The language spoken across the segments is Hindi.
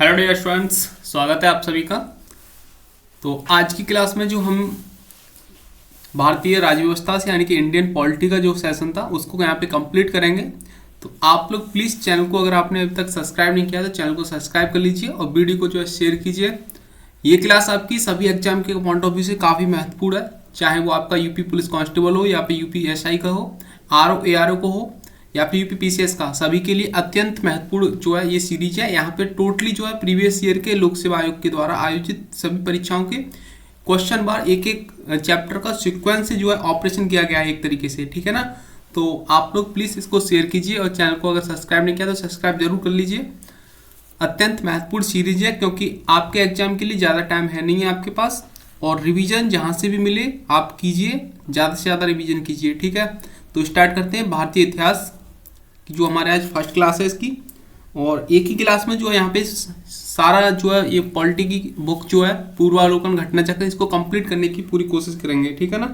हेलो डियर स्टूडेंट्स, स्वागत है आप सभी का। तो आज की क्लास में जो हम भारतीय राज्य व्यवस्था से यानी कि इंडियन पॉलिटी का जो सेशन था उसको यहाँ पे कंप्लीट करेंगे। तो आप लोग प्लीज़ चैनल को, अगर आपने अभी तक सब्सक्राइब नहीं किया तो चैनल को सब्सक्राइब कर लीजिए और वीडियो को जो है शेयर कीजिए। ये क्लास आपकी सभी एग्जाम के पॉइंट ऑफ व्यू से काफ़ी महत्वपूर्ण है, चाहे वो आपका यूपी पुलिस कांस्टेबल हो या फिर यूपी एसआई का हो, आरओ एआरओ को हो या फिर यूपी पीसीएस का, सभी के लिए अत्यंत महत्वपूर्ण जो है ये सीरीज है। यहाँ पे टोटली जो है प्रीवियस ईयर के लोक सेवा आयोग के द्वारा आयोजित सभी परीक्षाओं के क्वेश्चन बार एक एक चैप्टर का सीक्वेंस से जो है ऑपरेशन किया गया है एक तरीके से, ठीक है ना। तो आप लोग प्लीज़ इसको शेयर कीजिए और चैनल को अगर सब्सक्राइब नहीं किया तो सब्सक्राइब जरूर कर लीजिए। अत्यंत महत्वपूर्ण सीरीज है क्योंकि आपके एग्जाम के लिए ज़्यादा टाइम है नहीं है आपके पास, और रिवीजन जहाँ से भी मिले आप कीजिए, ज़्यादा से ज़्यादा रिवीजन कीजिए, ठीक है। तो स्टार्ट करते हैं भारतीय इतिहास की, जो हमारे आज फर्स्ट क्लास है इसकी। और एक ही क्लास में जो है यहाँ पे सारा जो है ये पॉलिटी की बुक जो है पूर्वावलोकन घटना चक्र, इसको कंप्लीट करने की पूरी कोशिश करेंगे, ठीक है ना।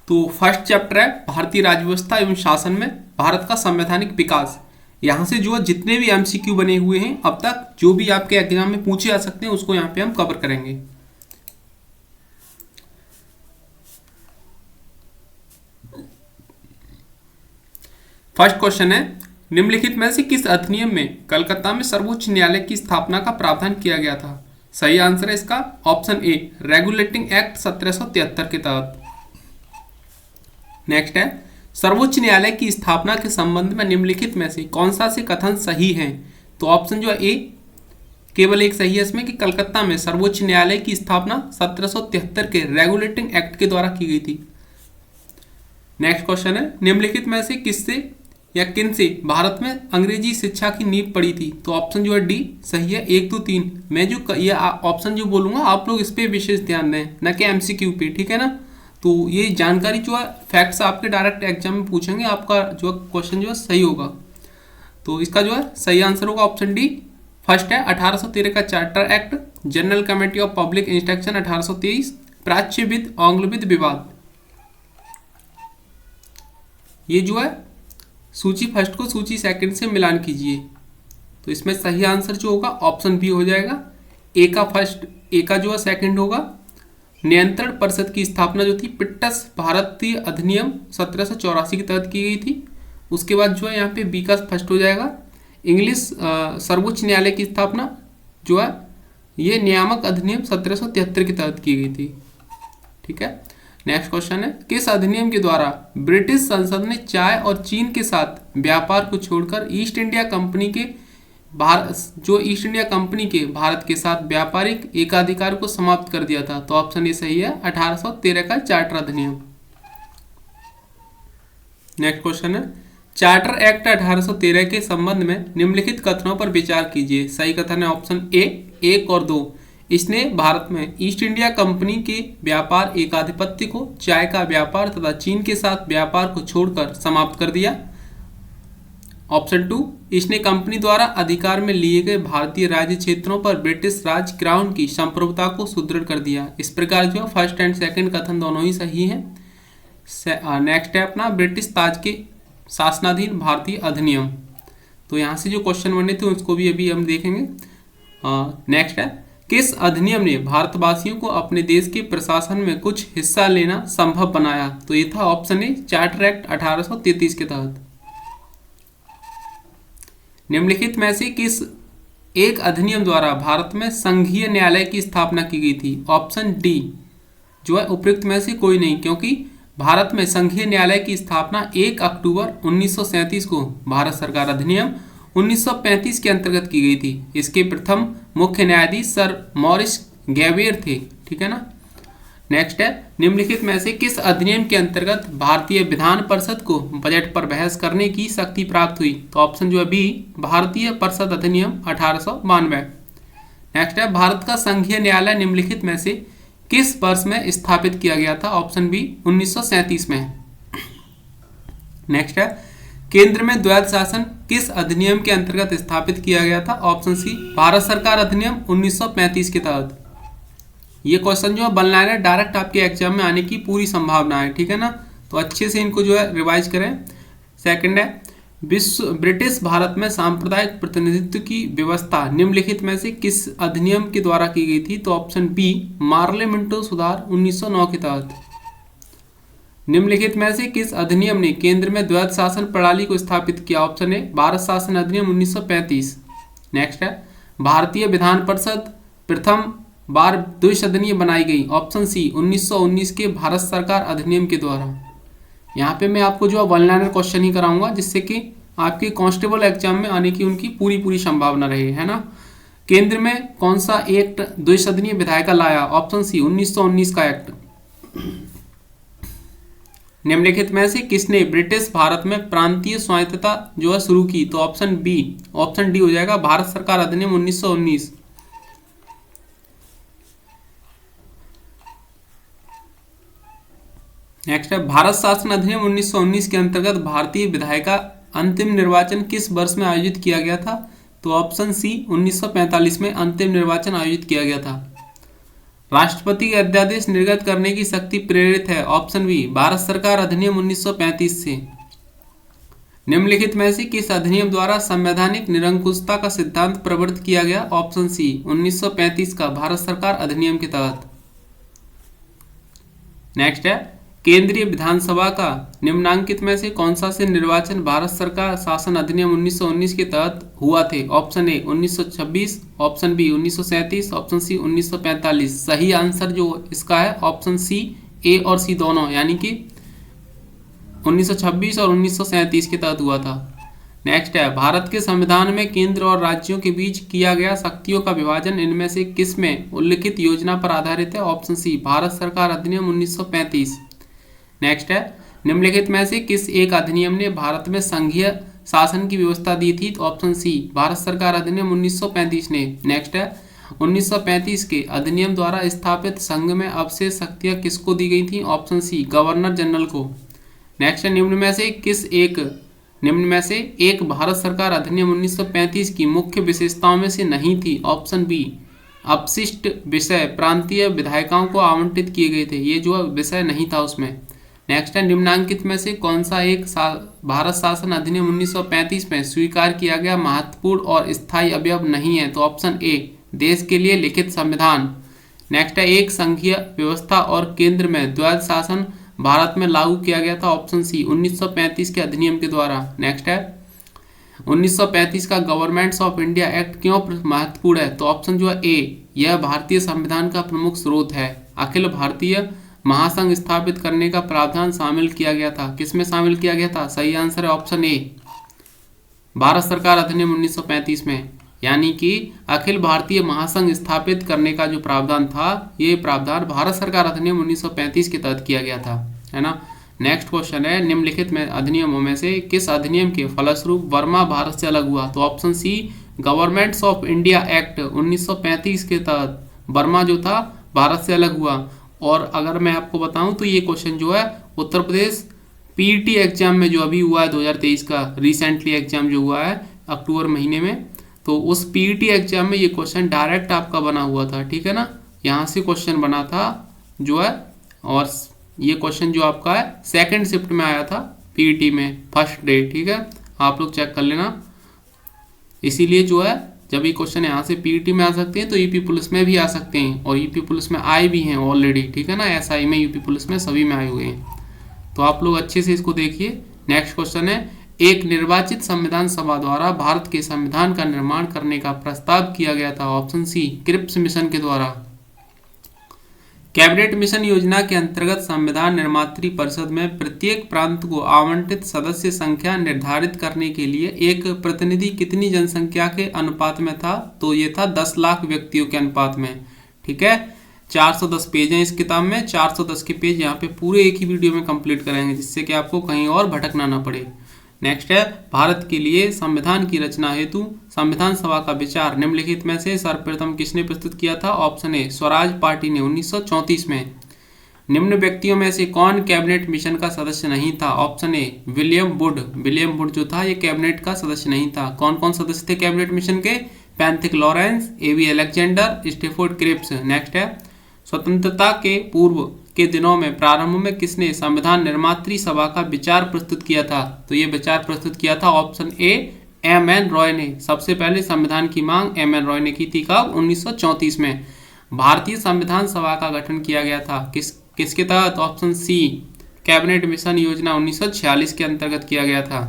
तो फर्स्ट चैप्टर है भारतीय राज्य व्यवस्था एवं शासन में भारत का संवैधानिक विकास। यहाँ से जो है जितने भी एमसीक्यू बने हुए हैं अब तक, जो भी आपके एग्जाम में पूछे जा सकते हैं, उसको यहाँ पे हम कवर करेंगे। फर्स्ट क्वेश्चन है, निम्नलिखित में से किस अधिनियम में कलकत्ता में सर्वोच्च न्यायालय की स्थापना का प्रावधान किया गया था? सही आंसर है इसका ऑप्शन ए, रेगुलेटिंग एक्ट 1773 के तहत। नेक्स्ट है, सर्वोच्च न्यायालय की स्थापना के संबंध में निम्नलिखित में से कौन सा से कथन सही है? तो ऑप्शन जो है ए, केवल एक सही है इसमें कि कलकत्ता में सर्वोच्च न्यायालय की स्थापना 1773 के रेगुलेटिंग एक्ट के द्वारा की गई थी। नेक्स्ट क्वेश्चन है, निम्नलिखित में से किससे या किन से भारत में अंग्रेजी शिक्षा की नींव पड़ी थी? तो ऑप्शन जो है डी सही है, 1 2 3। मैं जो ये ऑप्शन जो बोलूंगा आप लोग इस पर विशेष ध्यान दें, न कि एमसीक्यू पे, ठीक है ना। तो ये जानकारी जो है फैक्ट्स आपके डायरेक्ट एग्जाम में पूछेंगे, आपका जो क्वेश्चन जो है सही होगा। तो इसका जो है सही आंसर होगा ऑप्शन डी। फर्स्ट है 1813 का charter act, general committee of public instruction 1823, प्राच्यविद आंग्लविद विवाद। ये जो है सूची फर्स्ट को सूची सेकंड से मिलान कीजिए, तो इसमें सही आंसर जो होगा ऑप्शन बी हो जाएगा। ए का फर्स्ट, ए का जो है सेकंड होगा। नियंत्रण परिषद की स्थापना जो थी पिट्टस भारतीय अधिनियम 1784 के तहत की गई थी। उसके बाद जो है यहाँ पे बी का फर्स्ट हो जाएगा। इंग्लिश सर्वोच्च न्यायालय की स्थापना जो है ये नियामक अधिनियम 1773 के तहत की गई थी, ठीक है। नेक्स्ट क्वेश्चन है, किस अधिनियम के द्वारा ब्रिटिश संसद ने चाय और चीन के साथ व्यापार को छोड़कर ईस्ट इंडिया कंपनी के ईस्ट इंडिया कंपनी के भारत के साथ व्यापारिक एकाधिकार को समाप्त कर दिया था? तो ऑप्शन ए सही है, 1813 का चार्टर अधिनियम। नेक्स्ट क्वेश्चन है, चार्टर एक्ट 1813 के संबंध में निम्नलिखित कथनों पर विचार कीजिए। सही कथन है ऑप्शन ए, 1 और 2। इसने भारत में ईस्ट इंडिया कंपनी के व्यापार एकाधिपत्य को चाय का व्यापार तथा चीन के साथ व्यापार को छोड़कर समाप्त कर दिया। ऑप्शन 2, इसने कंपनी द्वारा अधिकार में लिए गए भारतीय राज्य क्षेत्रों पर ब्रिटिश राज क्राउन की संप्रभुता को सुदृढ़ कर दिया। इस प्रकार जो फर्स्ट एंड सेकंड कथन दोनों ही सही हैं। नेक्स्ट है अपना ब्रिटिश ताज के शासनाधीन भारतीय अधिनियम। तो यहाँ से जो क्वेश्चन बने थे उसको भी अभी हम देखेंगे। नेक्स्ट है, किस अधिनियम ने भारतवासियों को अपने देश के प्रशासन में कुछ हिस्सा लेना संभव बनाया? तो ये था ऑप्शन ए, चार्टर एक्ट 1833 के तहत। निम्नलिखित में से किस एक अधिनियम द्वारा भारत में संघीय न्यायालय की स्थापना की गई थी? ऑप्शन डी जो है उपयुक्त में से कोई नहीं, क्योंकि भारत में संघीय न्यायालय की स्थापना 1 अक्टूबर 1937 को भारत सरकार अधिनियम 1935 के अंतर्गत की गई थी। इसके प्रथम मुख्य न्यायाधीश सर मॉरिस गैवियर थे, ठीक है ना। नेक्स्ट है, निम्नलिखित में से किस अधिनियम के अंतर्गत भारतीय विधान परिषद को बजट पर बहस करने की शक्ति प्राप्त हुई? तो ऑप्शन जो है बी, भारतीय परिषद अधिनियम 1892। नेक्स्ट है, भारत का संघीय न्यायालय निम्नलिखित में से किस वर्ष में स्थापित किया गया था? ऑप्शन बी, 1937 में। नेक्स्ट है, केंद्र में द्वैध शासन किस अधिनियम के अंतर्गत स्थापित किया गया था? ऑप्शन सी भारत सरकार अधिनियम 1935 के तहत। ये क्वेश्चन जो है वन लाइनर डायरेक्ट आपके एग्जाम में आने की पूरी संभावना है, ठीक है ना, तो अच्छे से इनको जो है रिवाइज करें। सेकंड है, ब्रिटिश भारत में सांप्रदायिक प्रतिनिधित्व की व्यवस्था निम्नलिखित में से किस अधिनियम के द्वारा की गई थी? तो ऑप्शन बी मार्ले मिंटो सुधार 1909 के तहत। निम्नलिखित में से किस अधिनियम ने केंद्र में द्वैध शासन प्रणाली को स्थापित किया? ऑप्शन ए भारत शासन अधिनियम 1935। नेक्स्ट है, भारतीय विधान परिषद प्रथम बार द्विसदनीय बनाई गई? ऑप्शन सी 1919 के भारत सरकार अधिनियम के द्वारा। यहाँ पे मैं आपको जो है वन लाइनर क्वेश्चन ही कराऊंगा जिससे कि आपके कांस्टेबल एग्जाम में आने की उनकी पूरी संभावना रहे, है ना। केंद्र में कौन सा एक्ट द्विसदनीय विधायिका लाया? ऑप्शन सी 1919 का एक्ट। निम्नलिखित में से किसने ब्रिटिश भारत में प्रांतीय स्वायत्तता जो है शुरू की? तो ऑप्शन डी हो जाएगा भारत सरकार अधिनियम 1919। नेक्स्ट है, भारत शासन अधिनियम 1919 के अंतर्गत भारतीय विधायिका अंतिम निर्वाचन किस वर्ष में आयोजित किया गया था? तो ऑप्शन सी 1945 में अंतिम निर्वाचन आयोजित किया गया था। राष्ट्रपति के अध्यादेश निर्गत करने की शक्ति प्रेरित है? ऑप्शन बी भारत सरकार अधिनियम 1935 से। निम्नलिखित में से किस अधिनियम द्वारा संवैधानिक निरंकुशता का सिद्धांत प्रवर्तित किया गया? ऑप्शन सी 1935 का भारत सरकार अधिनियम के तहत। नेक्स्ट है, केंद्रीय विधानसभा का निम्नांकित में से कौन सा से निर्वाचन भारत सरकार शासन अधिनियम 1919 के तहत हुआ थे? Option A 1926, option B 1937, option C 1945। सही आंसर जो इसका है ऑप्शन सी, ए और सी दोनों, यानी कि 1926 और 1937 के तहत हुआ था। नेक्स्ट है, भारत के संविधान में केंद्र और राज्यों के बीच किया गया शक्तियों का विभाजन इनमें से किस में उल्लिखित योजना पर आधारित है? ऑप्शन सी भारत सरकार अधिनियम 1935। नेक्स्ट है, निम्नलिखित में से किस एक अधिनियम ने भारत में संघीय शासन की व्यवस्था दी थी? तो ऑप्शन सी भारत सरकार अधिनियम 1935 ने। नेक्स्ट है, 1935 के अधिनियम द्वारा स्थापित संघ में अवशेष शक्तियां किसको दी गई थी? ऑप्शन सी गवर्नर जनरल को। नेक्स्ट है, निम्न में से एक भारत सरकार अधिनियम 1935 की मुख्य विशेषताओं में से नहीं थी? ऑप्शन बी अपशिष्ट विषय प्रांतीय विधायिकाओं को आवंटित किए गए थे, ये जो विषय नहीं था उसमें। नेक्स्ट है, निम्नांकित में से कौन सा एक भारत शासन अधिनियम 1935 में स्वीकार किया गया महत्वपूर्ण और स्थायी अवयव नहीं है? तो ऑप्शन ए देश के लिए लिखित संविधान। नेक्स्ट है, एक संघीय व्यवस्था और केंद्र में द्वैध शासन भारत में लागू किया गया था? ऑप्शन सी 1935 के अधिनियम के द्वारा। नेक्स्ट है, 1935 का गवर्नमेंट्स ऑफ इंडिया एक्ट क्यों महत्वपूर्ण है? तो ऑप्शन जो है ए, यह भारतीय संविधान का प्रमुख स्रोत है। अखिल भारतीय महासंघ स्थापित करने का प्रावधान शामिल किया गया था। किसमें शामिल किया गया था? सही आंसर है ऑप्शन ए भारत सरकार अधिनियम 1935 में, यानी कि अखिल भारतीय महासंघ स्थापित करने का जो प्रावधान था, ये प्रावधान भारत सरकार अधिनियम 1935 के तहत किया गया था, है ना। नेक्स्ट क्वेश्चन है, निम्नलिखित में अधिनियमों में से किस अधिनियम के फलस्वरूप वर्मा भारत से अलग हुआ? तो option C governments of India act 1935 के तहत वर्मा जो था भारत से अलग हुआ। और अगर मैं आपको बताऊं तो ये क्वेश्चन जो है उत्तर प्रदेश पीईटी एग्जाम में जो अभी हुआ है 2023 का रिसेंटली एग्जाम जो हुआ है अक्टूबर महीने में, तो उस पीईटी एग्जाम में ये क्वेश्चन डायरेक्ट आपका बना हुआ था, ठीक है ना। यहाँ से क्वेश्चन बना था जो है, और ये क्वेश्चन जो आपका है सेकंड शिफ्ट में आया था पीईटी में फर्स्ट डे, ठीक है, आप लोग चेक कर लेना। इसीलिए जो है जब ये क्वेश्चन यहाँ से पीईटी में आ सकते हैं तो यूपी पुलिस में भी आ सकते हैं, और यूपी पुलिस में आए भी हैं ऑलरेडी, ठीक है ना। एसआई में, यूपी पुलिस में सभी में आए हुए हैं, तो आप लोग अच्छे से इसको देखिए। नेक्स्ट क्वेश्चन है, एक निर्वाचित संविधान सभा द्वारा भारत के संविधान का निर्माण करने का प्रस्ताव किया गया था? ऑप्शन सी क्रिप्स मिशन के द्वारा। कैबिनेट मिशन योजना के अंतर्गत संविधान निर्मात्री परिषद में प्रत्येक प्रांत को आवंटित सदस्य संख्या निर्धारित करने के लिए एक प्रतिनिधि कितनी जनसंख्या के अनुपात में था? तो ये था 10 लाख व्यक्तियों के अनुपात में, ठीक है। 410 पेज हैं इस किताब में, 410 के पेज यहाँ पे पूरे एक ही वीडियो में कंप्लीट करेंगे जिससे कि आपको कहीं और भटकना ना पड़े। नेक्स्ट है, भारत के लिए संविधान की रचना हेतु संविधान सभा का विचार निम्नलिखित में से सर्वप्रथम किसने प्रस्तुत किया था? ऑप्शन ए स्वराज पार्टी ने 1934 में। निम्न व्यक्तियों में से कौन कैबिनेट मिशन का सदस्य नहीं था? Option A William would. William would जो था ये कैबिनेट का सदस्य नहीं था। कौन कौन सदस्य थे कैबिनेट मिशन के? पैंथिक लॉरेंस, एवी अलेक्जेंडर, स्टेफोर्ड क्रिप्स। नेक्स्ट है स्वतंत्रता के पूर्व के दिनों में प्रारंभ में किसने संविधान निर्मात्री सभा का विचार प्रस्तुत किया था? तो ये विचार प्रस्तुत किया था option A M N Roy ने। सबसे पहले संविधान की मांग एम एन रॉय ने की थी। कब? 1934 में। भारतीय संविधान सभा का गठन किया गया था किसके तहत? ऑप्शन सी कैबिनेट मिशन योजना 1946 के अंतर्गत किया गया था।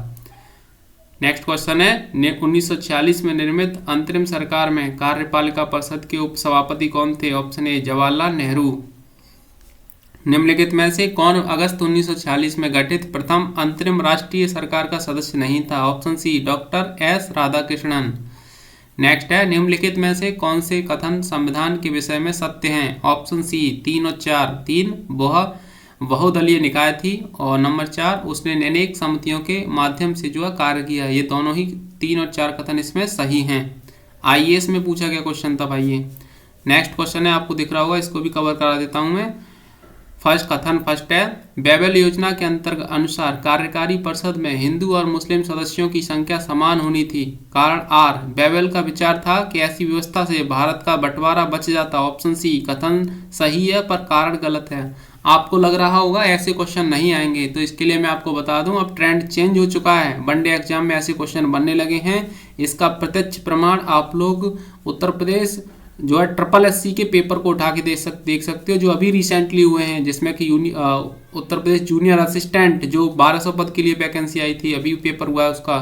नेक्स्ट क्वेश्चन है 1946 में निर्मित अंतरिम सरकार में कार्यपालिका परिषद के उपसभापति कौन थे? ऑप्शन ए जवाहरलाल नेहरू। निम्नलिखित में से कौन अगस्त 1946 में गठित प्रथम अंतरिम राष्ट्रीय सरकार का सदस्य नहीं था? Option C doctor S Radhakrishnan. Next है निम्नलिखित में से कौन से कथन संविधान के विषय में सत्य हैं? ऑप्शन सी 3 और 4। 3 वह बहुदलीय निकाय थी और नंबर 4 उसने अनेक समितियों के माध्यम से जो है कार्य किया। ये दोनों ही 3 और 4 कथन इसमें सही हैं। आईएएस में पूछा गया क्वेश्चन था भाई ये। नेक्स्ट क्वेश्चन है आपको दिख रहा होगा, इसको भी कवर करा देता हूं मैं। फर्स्ट कथन फर्स्ट है बेबेल योजना के अंतर्गत अनुसार कार्यकारी परिषद में हिंदू और मुस्लिम सदस्यों की संख्या समान होनी थी। कारण आर बेबेल का विचार था कि ऐसी व्यवस्था से भारत का बंटवारा बच जाता। ऑप्शन सी कथन सही है पर कारण गलत है। आपको लग रहा होगा ऐसे क्वेश्चन नहीं आएंगे, तो इसके लिए मैं आपको बता दूं अब ट्रेंड चेंज हो चुका है। वनडे एग्जाम में ऐसे क्वेश्चन बनने लगे हैं। इसका प्रत्यक्ष प्रमाण आप लोग उत्तर प्रदेश जो है SSC के पेपर को उठा के देख सकते हो, जो अभी रिसेंटली हुए हैं, जिसमें कि उत्तर प्रदेश जूनियर असिस्टेंट जो 1200 पद के लिए वैकेंसी आई थी, अभी पेपर हुआ है उसका,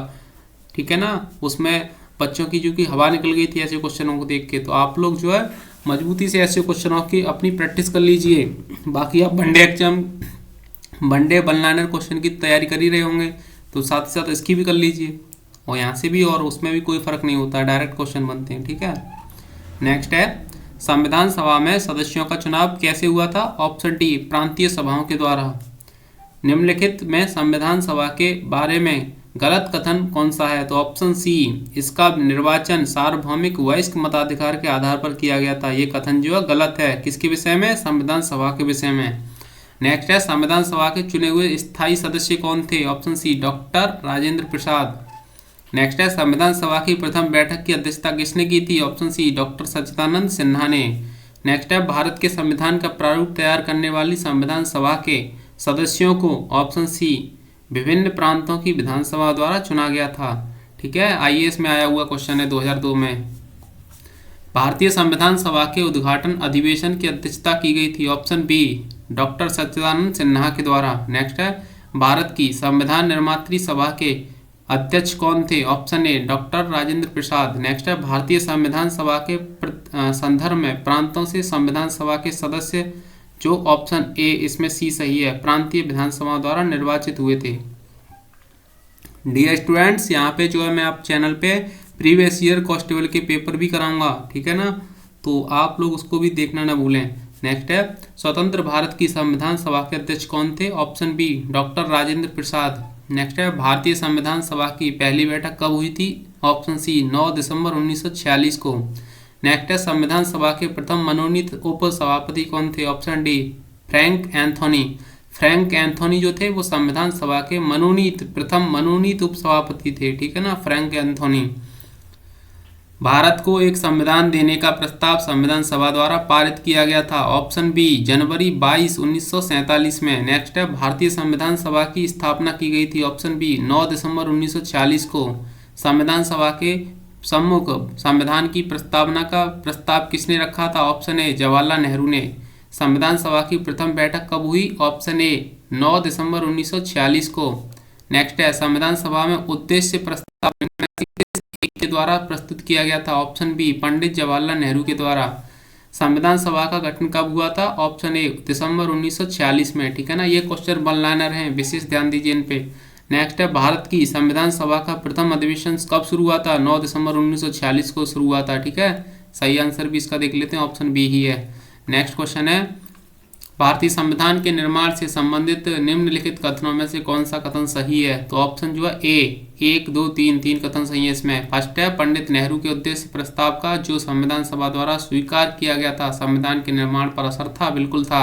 ठीक है ना। उसमें बच्चों की जो कि हवा निकल गई थी ऐसे क्वेश्चनों को देख के। तो आप लोग जो है मजबूती से ऐसे क्वेश्चनों की अपनी प्रैक्टिस कर लीजिए। बाकी आप one day exam one day one liner question की तैयारी कर ही रहे होंगे, तो साथ ही साथ इसकी भी कर लीजिए। और यहाँ से भी और उसमें भी कोई फर्क नहीं होता, डायरेक्ट क्वेश्चन बनते हैं, ठीक है। नेक्स्ट है संविधान सभा में सदस्यों का चुनाव कैसे हुआ था? ऑप्शन डी प्रांतीय सभाओं के द्वारा। निम्नलिखित में संविधान सभा के बारे में गलत कथन कौन सा है? तो ऑप्शन सी इसका निर्वाचन सार्वभौमिक वयस्क मताधिकार के आधार पर किया गया था। ये कथन जो है गलत है। किसके विषय में? संविधान सभा के विषय में। नेक्स्ट है संविधान सभा के चुने हुए स्थायी सदस्य कौन थे? Option C doctor Rajendra Prasad. Next है संविधान सभा की प्रथम बैठक की अध्यक्षता किसने की थी? ऑप्शन सी डॉक्टर सच्चिदानंद सिन्हा ने। नेक्स्ट है भारत के संविधान का प्रारूप तैयार करने वाली संविधान सभा के सदस्यों को ऑप्शन सी विभिन्न प्रांतों की विधानसभा द्वारा चुना गया था। ठीक है, आईएएस में आया हुआ क्वेश्चन है 2002 में। भारतीय संविधान सभा के उद्घाटन अधिवेशन की अध्यक्षता की गई थी। ऑप्शन बी डॉक्टर सच्चिदानंद सिन्हा के द्वारा। नेक्स्ट है भारत की संविधान निर्मात्री सभा के अध्यक्ष कौन थे? ऑप्शन ए डॉक्टर राजेंद्र प्रसाद। नेक्स्ट है भारतीय संविधान सभा के संदर्भ में प्रांतों से संविधान सभा के सदस्य जो ऑप्शन ए इसमें सी सही है, प्रांतीय विधानसभा द्वारा निर्वाचित हुए थे। डियर स्टूडेंट्स, यहाँ पे जो है मैं आप चैनल पे प्रीवियस ईयर कांस्टेबल के पेपर भी कराऊंगा, ठीक है ना, तो आप लोग उसको भी देखना ना भूलें। नेक्स्ट है स्वतंत्र भारत की संविधान सभा के अध्यक्ष कौन थे? Option B doctor Rajendra Prasad. Next है भारतीय संविधान सभा की पहली बैठक कब हुई थी? ऑप्शन सी 9 दिसंबर 1946 को। नेक्स्ट है संविधान सभा के प्रथम मनोनीत उप सभापति कौन थे? Option D Frank Anthony. Frank Anthony जो थे वो संविधान सभा के प्रथम मनोनीत उप सभापति थे, ठीक है ना, फ्रैंक एंथोनी। भारत को एक संविधान देने का प्रस्ताव संविधान सभा द्वारा पारित किया गया था। ऑप्शन बी जनवरी 22, 1947 में। नेक्स्ट है भारतीय संविधान सभा की स्थापना की गई थी। ऑप्शन बी 9 दिसंबर 1946 को। संविधान सभा के सम्मुख संविधान की प्रस्तावना का प्रस्ताव किसने रखा था? ऑप्शन ए जवाहरलाल नेहरू ने। संविधान सभा की प्रथम बैठक कब हुई? ऑप्शन ए 9 दिसंबर 1946 को। नेक्स्ट है संविधान सभा में उद्देश्य प्रस्ताव के द्वारा प्रस्तुत किया गया था। ऑप्शन बी पंडित जवाहरलाल नेहरू के द्वारा। संविधान सभा का गठन कब हुआ था? ऑप्शन ए दिसंबर 1946 में, ठीक है ना। ये क्वेश्चन वन लाइनर हैं, विशेष ध्यान दीजिए इन पे। नेक्स्ट है भारत की संविधान सभा का प्रथम अधिवेशन कब शुरू हुआ था? 9 दिसंबर 1946 को शुरू हुआ था, ठीक है। सही आंसर भी इसका देख लेते हैं, ऑप्शन बी ही है। नेक्स्ट क्वेश्चन है भारतीय संविधान के निर्माण से संबंधित निम्नलिखित कथनों में से कौन सा कथन सही है? तो ऑप्शन जो है ए 1, 2, 3 कथन सही है इसमें। फर्स्ट है पंडित नेहरू के उद्देश्य प्रस्ताव का जो संविधान सभा द्वारा स्वीकार किया गया था संविधान के निर्माण पर असर था, बिल्कुल था।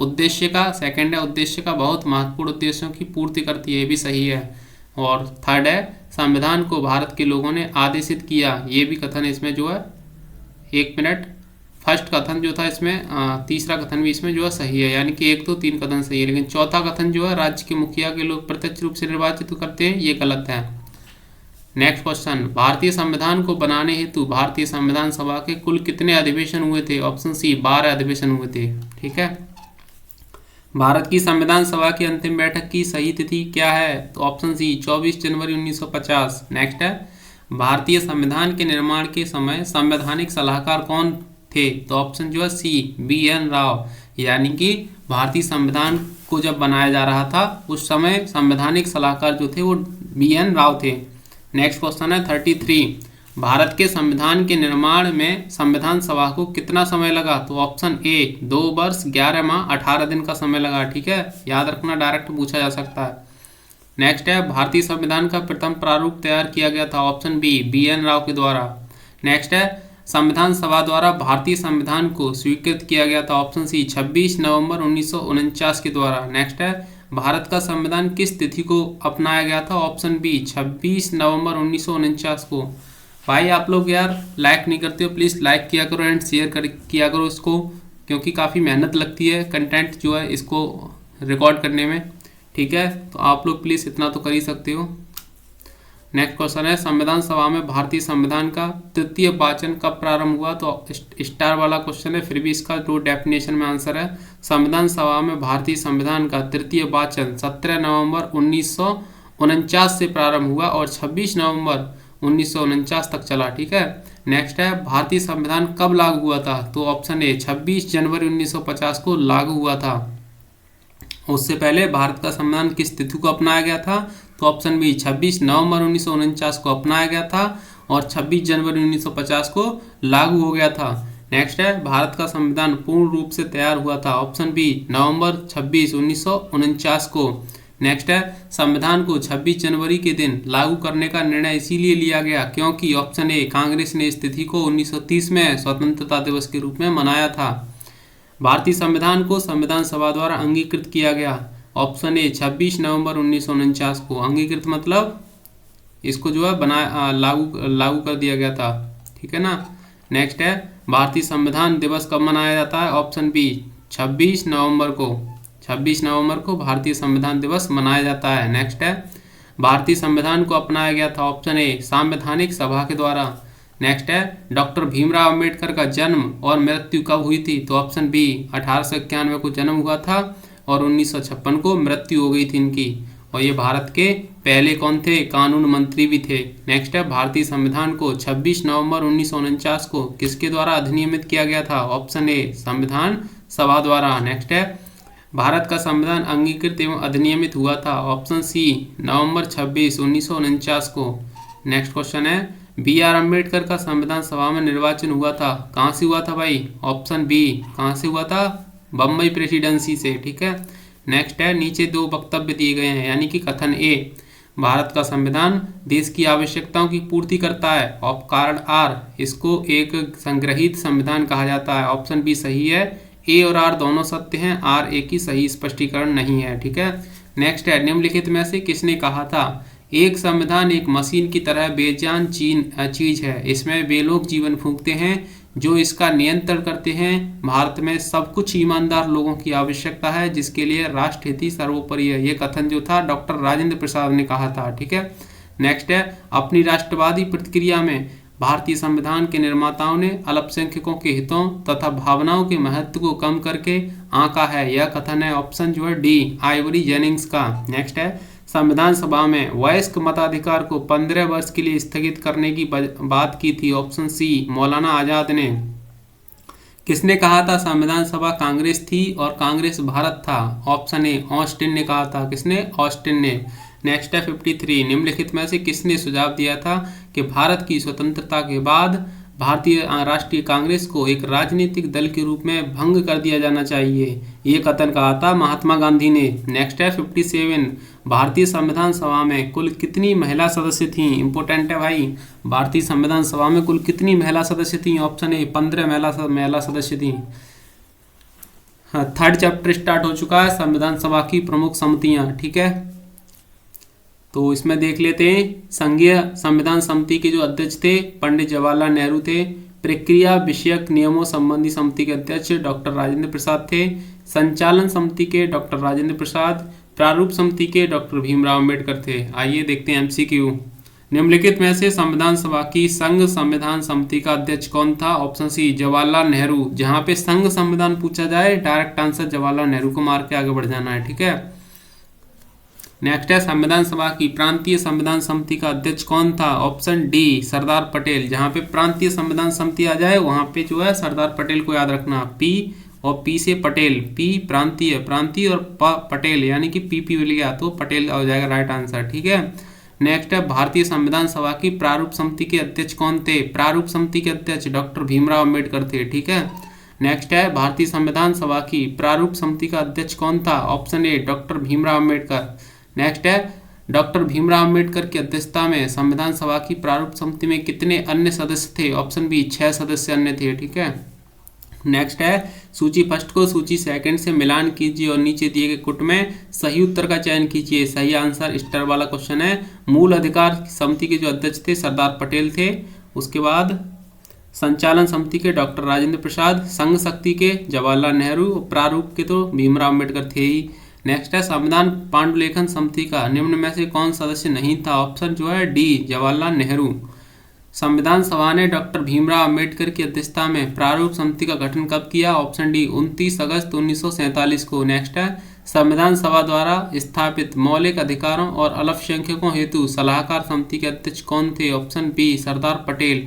उद्देश्य का, सेकंड है उद्देश्य का बहुत महत्वपूर्ण उद्देश्यों की पूर्ति करती है, ये भी सही है। और थर्ड है संविधान को भारत के लोगों ने आदेशित किया, ये भी कथन इसमें जो है, एक मिनट, फर्स्ट कथन जो था इसमें, तीसरा कथन भी इसमें जो है सही है, यानी कि 1 2 3 कथन सही है, लेकिन चौथा कथन जो है राज्य के मुखिया के लोग प्रत्यक्ष रूप से निर्वाचित करते हैं, ये गलत है। नेक्स्ट क्वेश्चन, भारतीय संविधान को बनाने हेतु भारतीय संविधान सभा के कुल कितने अधिवेशन हुए थे? ऑप्शन सी 12 अधिवेशन हुए थे। ठीक है, भारत की संविधान सभा की अंतिम बैठक की सही तिथि क्या है? तो ऑप्शन सी 24 जनवरी 1950। नेक्स्ट है, भारतीय संविधान के निर्माण के समय संवैधानिक सलाहकार कौन थे? तो ऑप्शन जो है सी BN राव, यानी कि भारतीय संविधान को जब बनाया जा रहा था उस समय संवैधानिक सलाहकार जो थे वो BN राव थे। नेक्स्ट क्वेश्चन है 33, भारत के संविधान के निर्माण में संविधान सभा को कितना समय लगा? तो ऑप्शन ए 2 वर्ष 11 माह 18 दिन का समय लगा। ठीक है, याद रखना, डायरेक्ट पूछा जा सकता है। नेक्स्ट है, भारतीय संविधान का प्रथम प्रारूप तैयार किया गया था, ऑप्शन बी BN राव के द्वारा। नेक्स्ट है, संविधान सभा द्वारा भारतीय संविधान को स्वीकृत किया गया था, ऑप्शन सी 26 नवंबर 1949 के द्वारा। नेक्स्ट है, भारत का संविधान किस तिथि को अपनाया गया था? ऑप्शन बी 26 नवंबर 1949 को। भाई आप लोग यार लाइक नहीं करते हो, प्लीज़ लाइक किया करो एंड शेयर किया करो इसको, क्योंकि काफ़ी मेहनत लगती है कंटेंट जो है इसको रिकॉर्ड करने में। ठीक है, तो आप लोग प्लीज़ इतना तो कर ही सकते हो। नेक्स्ट क्वेश्चन है, संविधान सभा में भारतीय संविधान का तृतीय वाचन कब प्रारंभ हुआ? तो स्टार वाला क्वेश्चन है, फिर भी इसका जो डेफिनेशन में आंसर है, संविधान सभा में भारतीय संविधान का तृतीय वाचन 17 नवंबर 1949 से प्रारंभ हुआ और 26 नवंबर 1949 तक चला। ठीक है, नेक्स्ट है, भारतीय संविधान कब लागू हुआ था? तो ऑप्शन ए 26 जनवरी 1950 को लागू हुआ था। उससे पहले भारत का संविधान किस तिथि को अपनाया गया था? तो ऑप्शन बी 26 नवंबर 1949 को अपनाया गया था और 26 जनवरी 1950 को लागू हो गया था। नेक्स्ट है, भारत का संविधान पूर्ण रूप से तैयार हुआ था, ऑप्शन बी नवंबर 26 1949 को। नेक्स्ट है, संविधान को 26 जनवरी के दिन लागू करने का निर्णय इसीलिए लिया गया क्योंकि ऑप्शन ए कांग्रेस ने इस तिथि को 1930 में स्वतंत्रता दिवस के रूप में मनाया था। भारतीय संविधान को संविधान सभा द्वारा अंगीकृत किया गया, ऑप्शन ए 26 नवंबर 1949 को। अंगीकृत मतलब इसको जो है लागू कर दिया गया था। ठीक है ना। नेक्स्ट है, भारतीय संविधान दिवस कब मनाया जाता है? ऑप्शन बी 26 नवंबर को। 26 नवंबर को भारतीय संविधान दिवस मनाया जाता है। नेक्स्ट है, भारतीय संविधान को अपनाया गया था, ऑप्शन ए संवैधानिक सभा के द्वारा। नेक्स्ट है, डॉक्टर भीमराव अंबेडकर का जन्म और मृत्यु कब हुई थी? तो ऑप्शन बी 1891 को जन्म हुआ था और 1956 को मृत्यु हो गई थी इनकी। और ये भारत के पहले कौन थे? कानून मंत्री भी थे। नेक्स्ट है, भारतीय संविधान को 26 नवंबर 1949 को किसके द्वारा अधिनियमित किया गया था? ऑप्शन ए संविधान सभा द्वारा। नेक्स्ट है, भारत का संविधान अंगीकृत एवं अधिनियमित हुआ था, ऑप्शन सी नवंबर 26 1949 को। नेक्स्ट क्वेश्चन है, BR अम्बेडकर का संविधान सभा में निर्वाचन हुआ था, कहाँ से हुआ था भाई? ऑप्शन बी कहाँ से हुआ था? बम्बई प्रेसिडेंसी से। ठीक है। नेक्स्ट है, नीचे दो वक्तव्य दिए गए हैं, यानी कि कथन ए भारत का संविधान देश की आवश्यकताओं की पूर्ति करता है और कारण आर इसको एक संग्रहित संविधान कहा जाता है, ऑप्शन बी सही है। ए और आर दोनों सत्य हैं, आर ए की सही स्पष्टीकरण नहीं है। ठीक है। नेक्स्ट है, निम्नलिखित में से किसने कहा था एक संविधान एक मशीन की तरह बेजान चीज है, इसमें वे लोग जीवन फूंकते हैं जो इसका नियंत्रण करते हैं। भारत में सब कुछ ईमानदार लोगों की आवश्यकता है जिसके लिए राष्ट्र हित ही सर्वोपरि है। ये कथन जो था डॉक्टर राजेंद्र प्रसाद ने कहा था। ठीक है। नेक्स्ट है, अपनी राष्ट्रवादी प्रतिक्रिया में भारतीय संविधान के निर्माताओं ने अल्पसंख्यकों के हितों तथा भावनाओं के महत्व को कम करके आंका है। यह कथन है ऑप्शन जो है डी आइवरी जेनिंग्स का। नेक्स्ट है, संविधान सभा में वयस्क मताधिकार को 15 वर्ष के लिए स्थगित करने की बात की थी, ऑप्शन सी मौलाना आजाद ने। किसने कहा था संविधान सभा कांग्रेस थी और कांग्रेस भारत था? ऑप्शन ए ऑस्टिन ने कहा था। किसने? ऑस्टिन ने। नेक्स्ट है 53, निम्नलिखित में से किसने सुझाव दिया था कि भारत की स्वतंत्रता के बाद भारतीय राष्ट्रीय कांग्रेस को एक राजनीतिक दल के रूप में भंग कर दिया जाना चाहिए? ये कथन कहा था महात्मा गांधी ने। नेक्स्ट है 57, भारतीय संविधान सभा में कुल कितनी महिला सदस्य थीं? इंपोर्टेंट है भाई, भारतीय संविधान सभा में कुल कितनी महिला सदस्य थीं? ऑप्शन ए 15 महिला सदस्य थीं। हाँ, थर्ड चैप्टर स्टार्ट हो चुका है, संविधान सभा की प्रमुख समितियां। ठीक है, तो इसमें देख लेते हैं। संघीय संविधान समिति के जो अध्यक्ष थे पंडित जवाहरलाल नेहरू थे। प्रक्रिया विषयक नियमों संबंधी समिति के अध्यक्ष डॉक्टर राजेंद्र प्रसाद थे। संचालन समिति के डॉक्टर राजेंद्र प्रसाद। प्रारूप समिति के डॉक्टर भीमराव अम्बेडकर थे। आइए देखते हैं एमसीक्यू। निम्नलिखित में से संविधान सभा की संघ संविधान समिति का अध्यक्ष कौन था? Option C Jawaharlal Nehru. जहां पे संघ संविधान पूछा जाए डायरेक्ट आंसर जवाहरलाल नेहरू को मार के आगे बढ़ जाना है। ठीक है, नेक्स्ट है संविधान सभा की प्रांतीय संविधान समिति का अध्यक्ष कौन था? Option D Sardar Patel. जहां पे प्रांतीय संविधान समिति आ जाए वहां पे जो है सरदार पटेल को याद रखना, पी और पी से पटेल, पी प्रांतीय, प्रांतीय और पटेल यानी कि पीपी मिल गया तो पटेल हो जाएगा राइट आंसर। ठीक है, नेक्स्ट है भारतीय संविधान सभा की प्रारूप समिति के अध्यक्ष कौन थे? प्रारूप समिति के अध्यक्ष डॉक्टर भीमराव अम्बेडकर थे। ठीक है, नेक्स्ट है भारतीय संविधान सभा की प्रारूप समिति का अध्यक्ष कौन था? ऑप्शन ए डॉक्टर भीमराव अम्बेडकर। नेक्स्ट है डॉक्टर भीमराव अम्बेडकर की अध्यक्षता में संविधान सभा की प्रारूप समिति में कितने अन्य सदस्य थे? ऑप्शन बी 6 सदस्य अन्य थे। ठीक है, नेक्स्ट है सूची फर्स्ट को सूची सेकंड से मिलान कीजिए और नीचे दिए गए कुट में सही उत्तर का चयन कीजिए। सही आंसर स्टार वाला क्वेश्चन है। मूल अधिकार समिति के जो अध्यक्ष थे सरदार पटेल थे। उसके बाद संचालन समिति के डॉक्टर राजेंद्र प्रसाद, संघ शक्ति के जवाहरलाल नेहरू, प्रारूप के तो भीमराव अम्बेडकर थे ही। नेक्स्ट है संविधान पांडुलेखन समिति का निम्न में से कौन सदस्य नहीं था? ऑप्शन जो है डी जवाहरलाल नेहरू। संविधान सभा ने डॉक्टर भीमराव अम्बेडकर की अध्यक्षता में प्रारूप समिति का गठन कब किया? ऑप्शन डी 29 अगस्त 1947 को। नेक्स्ट है संविधान सभा द्वारा स्थापित मौलिक अधिकारों और अल्पसंख्यकों हेतु सलाहकार समिति के अध्यक्ष कौन थे? Option B Sardar Patel.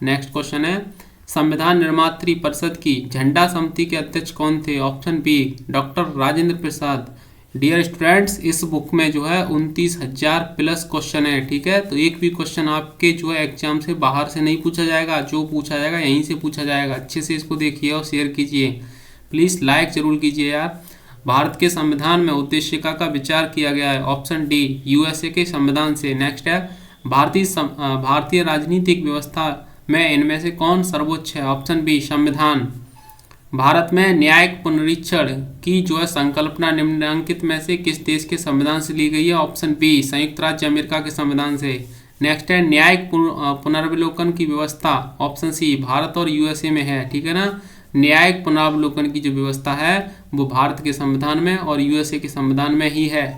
Next question है संविधान निर्मात्री परिषद की झंडा समिति के अध्यक्ष कौन थे? Option B doctor Rajendra Prasad. Dear students, इस बुक में जो है 29,000 प्लस क्वेश्चन है। ठीक है, तो एक भी क्वेश्चन आपके जो है एग्जाम से बाहर से नहीं पूछा जाएगा, जो पूछा जाएगा यहीं से पूछा जाएगा। अच्छे से इसको देखिए और शेयर कीजिए। प्लीज़ लाइक जरूर कीजिए यार। भारत के संविधान में उद्देशिका का विचार किया गया है। ऑप्शन डी यूएसए के संविधान से। नेक्स्ट है भारतीय राजनीतिक व्यवस्था में इनमें से कौन सर्वोच्च है? ऑप्शन बी संविधान। भारत में न्यायिक पुनरीक्षण की जो है संकल्पना निम्नलिखित में से किस देश के संविधान से ली गई है? ऑप्शन बी संयुक्त राज्य अमेरिका के संविधान से। नेक्स्ट है न्यायिक पुनर्विलोकन की व्यवस्था। ऑप्शन सी भारत और यूएसए में है। ठीक है ना, न्यायिक पुनर्विलोकन की जो व्यवस्था है वो भारत के संविधान में और यूएसए के संविधान में ही है।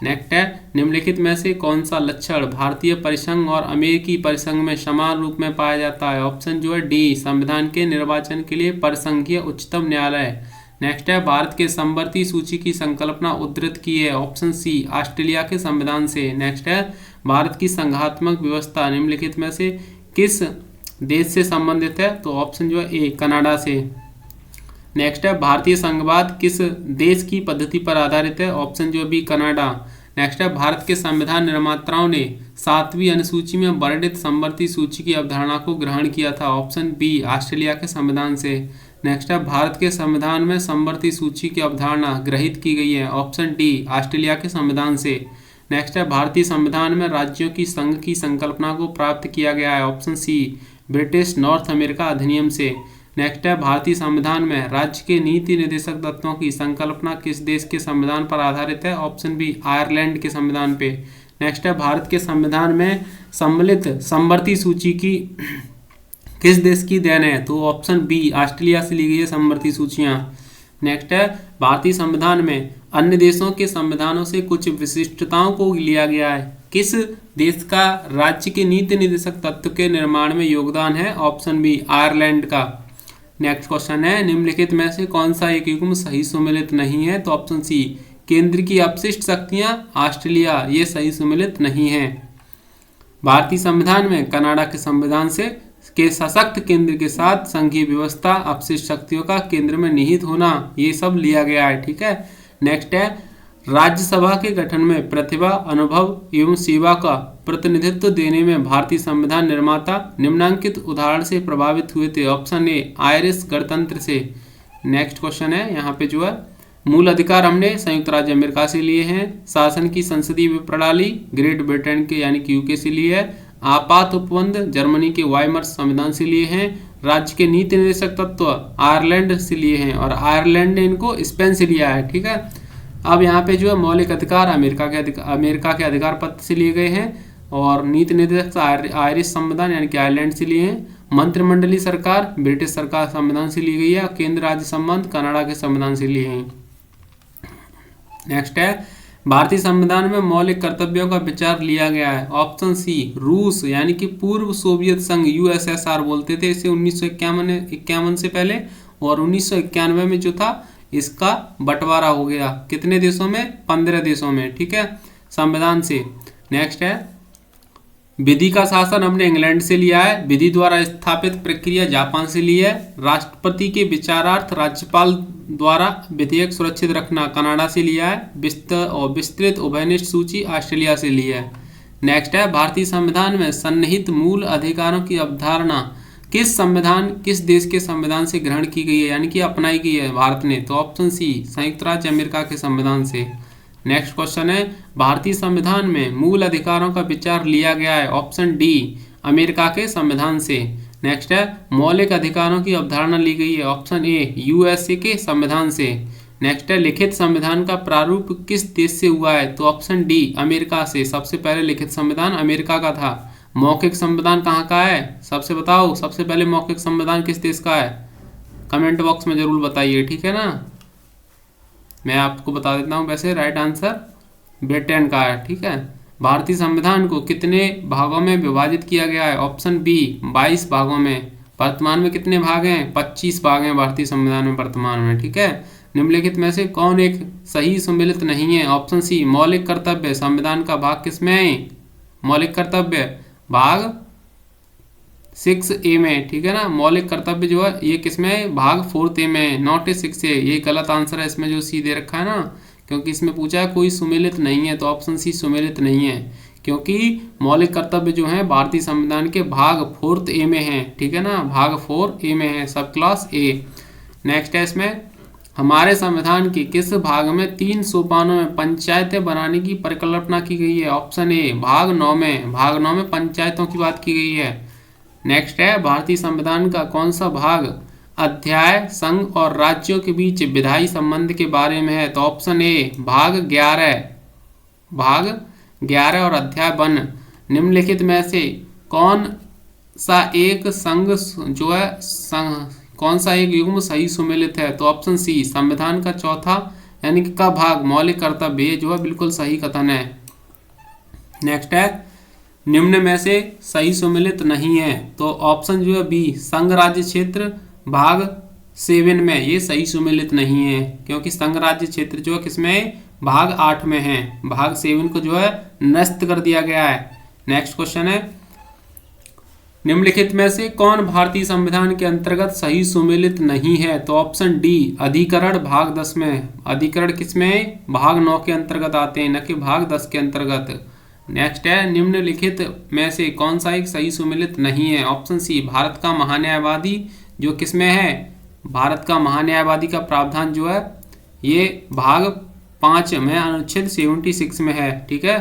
नेक्स्ट है निम्नलिखित में से कौन सा लक्षण भारतीय परिसंघ और अमेरिकी परिसंघ में समान रूप में पाया जाता है? ऑप्शन जो है डी संविधान के निर्वाचन के लिए परिसंघीय उच्चतम न्यायालय। नेक्स्ट है भारत के समवर्ती सूची की संकल्पना उद्धृत की है। ऑप्शन सी ऑस्ट्रेलिया के संविधान से। नेक्स्ट है भारत की संघात्मक व्यवस्था निम्नलिखित में से किस देश से संबंधित है? तो ऑप्शन जो है ए कनाडा से। नेक्स्ट है भारतीय संघवाद किस देश की पद्धति पर आधारित है? ऑप्शन जो बी कनाडा। नेक्स्ट है भारत के संविधान निर्माताओं ने 7वीं अनुसूची में वर्णित समवर्ती सूची की अवधारणा को ग्रहण किया था। ऑप्शन बी ऑस्ट्रेलिया के संविधान से। नेक्स्ट है भारत के संविधान में समवर्ती सूची की अवधारणा ग्रहित की गई है। ऑप्शन डी ऑस्ट्रेलिया के संविधान से। नेक्स्ट है भारतीय संविधान में राज्यों की संघ की संकल्पना को प्राप्त किया गया है। Option C British North America अधिनियम से। नेक्स्ट है भारतीय संविधान में राज्य के नीति निर्देशक तत्वों की संकल्पना किस देश के संविधान पर आधारित है? ऑप्शन बी आयरलैंड के संविधान पे। नेक्स्ट है भारत के संविधान में सम्मिलित समवर्ती सूची की किस देश की देन है? तो ऑप्शन बी ऑस्ट्रेलिया से ली गई है समवर्ती सूचियां। नेक्स्ट है भारतीय संविधान में अन्य देशों के संविधानों से कुछ विशिष्टताओं को लिया गया है। किस देश का राज्य के नीति निर्देशक तत्व के निर्माण में योगदान है? ऑप्शन बी आयरलैंड का। नेक्स्ट क्वेश्चन है निम्नलिखित में से कौन सा एक युग्म सही सुमेलित नहीं है? तो ऑप्शन सी केंद्र की अपशिष्ट शक्तियां ऑस्ट्रेलिया, ये सही सुमेलित नहीं है। भारतीय संविधान में कनाडा के संविधान से के सशक्त केंद्र के साथ संघीय व्यवस्था, अपशिष्ट शक्तियों का केंद्र में निहित होना, ये सब लिया गया है। ठीक है, नेक्स्ट है राज्यसभा के गठन में प्रतिभा, अनुभव एवं सेवा का प्रतिनिधित्व देने में भारतीय संविधान निर्माता निम्नांकित उदाहरण से प्रभावित हुए थे। ऑप्शन ए आयरिश गणतंत्र से। नेक्स्ट क्वेश्चन है यहाँ पे जो है मूल अधिकार हमने संयुक्त राज्य अमेरिका से लिए हैं। शासन की संसदीय प्रणाली ग्रेट ब्रिटेन के यानी कि यूके से लिए है। आपात उपबंध जर्मनी के वाइमर संविधान से लिए हैं। राज्य के नीति निर्देशक तत्व आयरलैंड से लिए हैं और आयरलैंड ने इनको स्पेन से लिया है, ठीक है। अब यहाँ पे जो है मौलिक अधिकार अमेरिका के अधिकार पत्र से लिए गए हैं और नीति निर्देशक आयरिश संविधान यानी कि आयरलैंड से लिए हैं। मंत्रिमंडलीय सरकार ब्रिटिश सरकार संविधान से ली गई है और केंद्र राज्य संबंध कनाडा के संविधान से लिए हैं। नेक्स्ट है भारतीय संविधान में मौलिक कर्तव्यों का विचार लिया गया है। ऑप्शन सी रूस यानी कि पूर्व सोवियत संघ यूएसएसआर बोलते थे इसे 1951 से पहले, और 1991 में जो था इसका बंटवारा हो गया कितने देशों में, 15 देशों में, ठीक है, संविधान से। नेक्स्ट है विधि का शासन हमने इंग्लैंड से लिया है। विधि द्वारा स्थापित प्रक्रिया जापान से ली है। राष्ट्रपति के विचारार्थ राज्यपाल द्वारा विधेयक सुरक्षित रखना कनाडा से लिया है। विस्तृत उभयनिष्ठ सूची ऑस्ट्रेलिया से ली है। नेक्स्ट है भारतीय संविधान में सन्निहित मूल अधिकारों की अवधारणा किस देश के संविधान से ग्रहण की गई है यानी कि अपनाई गई है भारत ने, तो ऑप्शन सी संयुक्त राज्य अमेरिका के संविधान से। नेक्स्ट क्वेश्चन है भारतीय संविधान में मूल अधिकारों का विचार लिया गया है। ऑप्शन डी अमेरिका के संविधान से। नेक्स्ट है मौलिक अधिकारों की अवधारणा ली गई है। ऑप्शन ए यूएसए के संविधान से। नेक्स्ट है लिखित संविधान का प्रारूप किस देश से हुआ है, तो ऑप्शन डी अमेरिका से। सबसे पहले लिखित संविधान अमेरिका का था। मौखिक संविधान कहाँ का है, सबसे बताओ, सबसे पहले मौखिक संविधान किस देश का है, कमेंट बॉक्स में जरूर बताइए, ठीक है ना। मैं आपको बता देता हूँ, वैसे राइट आंसर ब्रिटेन का है, ठीक है। भारतीय संविधान को कितने भागों में विभाजित किया गया है, ऑप्शन बी 22 भागों में। वर्तमान में कितने भाग हैं, 25 भाग हैं भारतीय संविधान में वर्तमान में, ठीक है। निम्नलिखित में से कौन एक सही सुमेलित नहीं है, ऑप्शन सी मौलिक कर्तव्य संविधान का भाग किसमें है, मौलिक कर्तव्य भाग 6A में, ठीक है ना। मौलिक कर्तव्य जो है ये किसमें है, भाग 4A में है, नॉट ए 6A। ये गलत आंसर है इसमें जो सी दे रखा है ना, क्योंकि इसमें पूछा है कोई सुमेलित नहीं है, तो ऑप्शन सी सुमेलित नहीं है, क्योंकि मौलिक कर्तव्य जो है भारतीय संविधान के भाग 4A में है, ठीक है ना, भाग 4A में है, सब क्लास ए। नेक्स्ट है इसमें हमारे संविधान के किस भाग में 3 सोपानों में पंचायतें बनाने की परिकल्पना की गई है, ऑप्शन ए भाग 9 में। भाग 9 में पंचायतों की बात की गई है। नेक्स्ट है भारतीय संविधान का कौन सा भाग अध्याय संघ और राज्यों के बीच विधायी संबंध के बारे में है, तो ऑप्शन ए भाग 11। भाग 11 और अध्याय 1। निम्नलिखित में से कौन सा एक संघ जो है कौन सा एक युग्म सही सुमेलित है, तो ऑप्शन सी संविधान का चौथा यानी कि का भाग मौलिक कर्तव्य, ये जो है बिल्कुल सही कथन है। नेक्स्ट है निम्न में से सही सुमेलित नहीं है, तो ऑप्शन जो है बी संघ राज्य क्षेत्र भाग 7 में, ये सही सुमेलित नहीं है, क्योंकि संघ राज्य क्षेत्र जो है किसमें है, भाग 8 में है। भाग 7 को जो है नष्ट कर दिया गया है। नेक्स्ट क्वेश्चन है निम्नलिखित में से कौन भारतीय संविधान के अंतर्गत सही सुमेलित नहीं है, तो ऑप्शन डी अधिकरण भाग 10 में। अधिकरण किसमें है, भाग 9 के अंतर्गत आते हैं, न कि भाग 10 के अंतर्गत। नेक्स्ट है निम्नलिखित में से कौन सा एक सही सुमेलित नहीं है, ऑप्शन सी भारत का महान्यायवादी जो किसमें है, भारत का महान्यायवादी का प्रावधान जो है ये भाग 5 में अनुच्छेद 76 में है, ठीक है।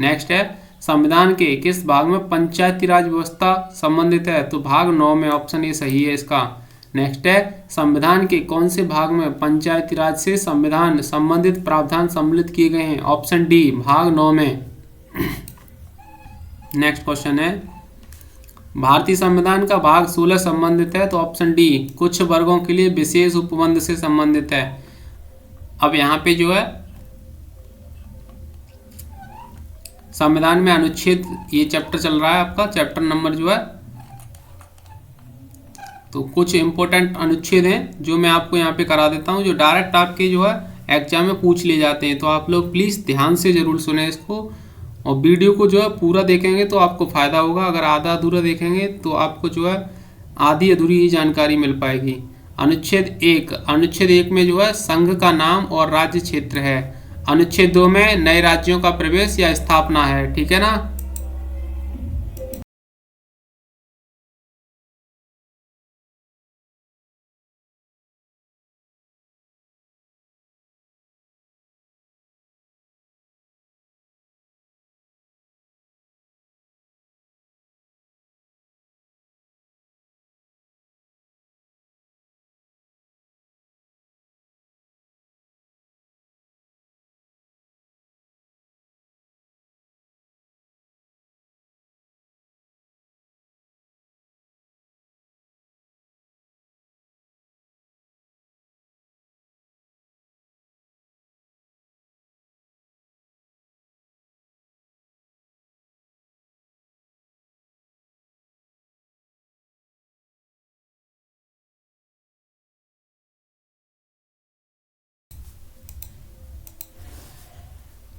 नेक्स्ट है संविधान के किस भाग में पंचायती राज व्यवस्था संबंधित है, तो भाग 9 में, ऑप्शन ए सही है इसका। नेक्स्ट है संविधान के कौन से भाग में पंचायती राज से संविधान संबंधित प्रावधान सम्मिलित किए गए हैं, ऑप्शन डी भाग 9 में। नेक्स्ट क्वेश्चन है भारतीय संविधान का भाग 16 संबंधित है, तो ऑप्शन डी कुछ वर्गों के लिए विशेष उपबंध से संबंधित है। अब यहाँ पे जो है संविधान में अनुच्छेद, ये चैप्टर चल रहा है आपका, चैप्टर नंबर जो है, तो कुछ इंपॉर्टेंट अनुच्छेद हैं जो मैं आपको यहाँ पे करा देता हूँ, जो डायरेक्ट आपके जो है एग्जाम में पूछ लिए जाते हैं। तो आप लोग प्लीज़ ध्यान से जरूर सुने इसको, और वीडियो को जो है पूरा देखेंगे तो आपको फ़ायदा होगा। अगर आधा अधूरा देखेंगे तो आपको जो है आधी अधूरी ही जानकारी मिल पाएगी। अनुच्छेद 1 में जो है संघ का नाम और राज्य क्षेत्र है। अनुच्छेद 2 में नए राज्यों का प्रवेश या स्थापना है, ठीक है ना।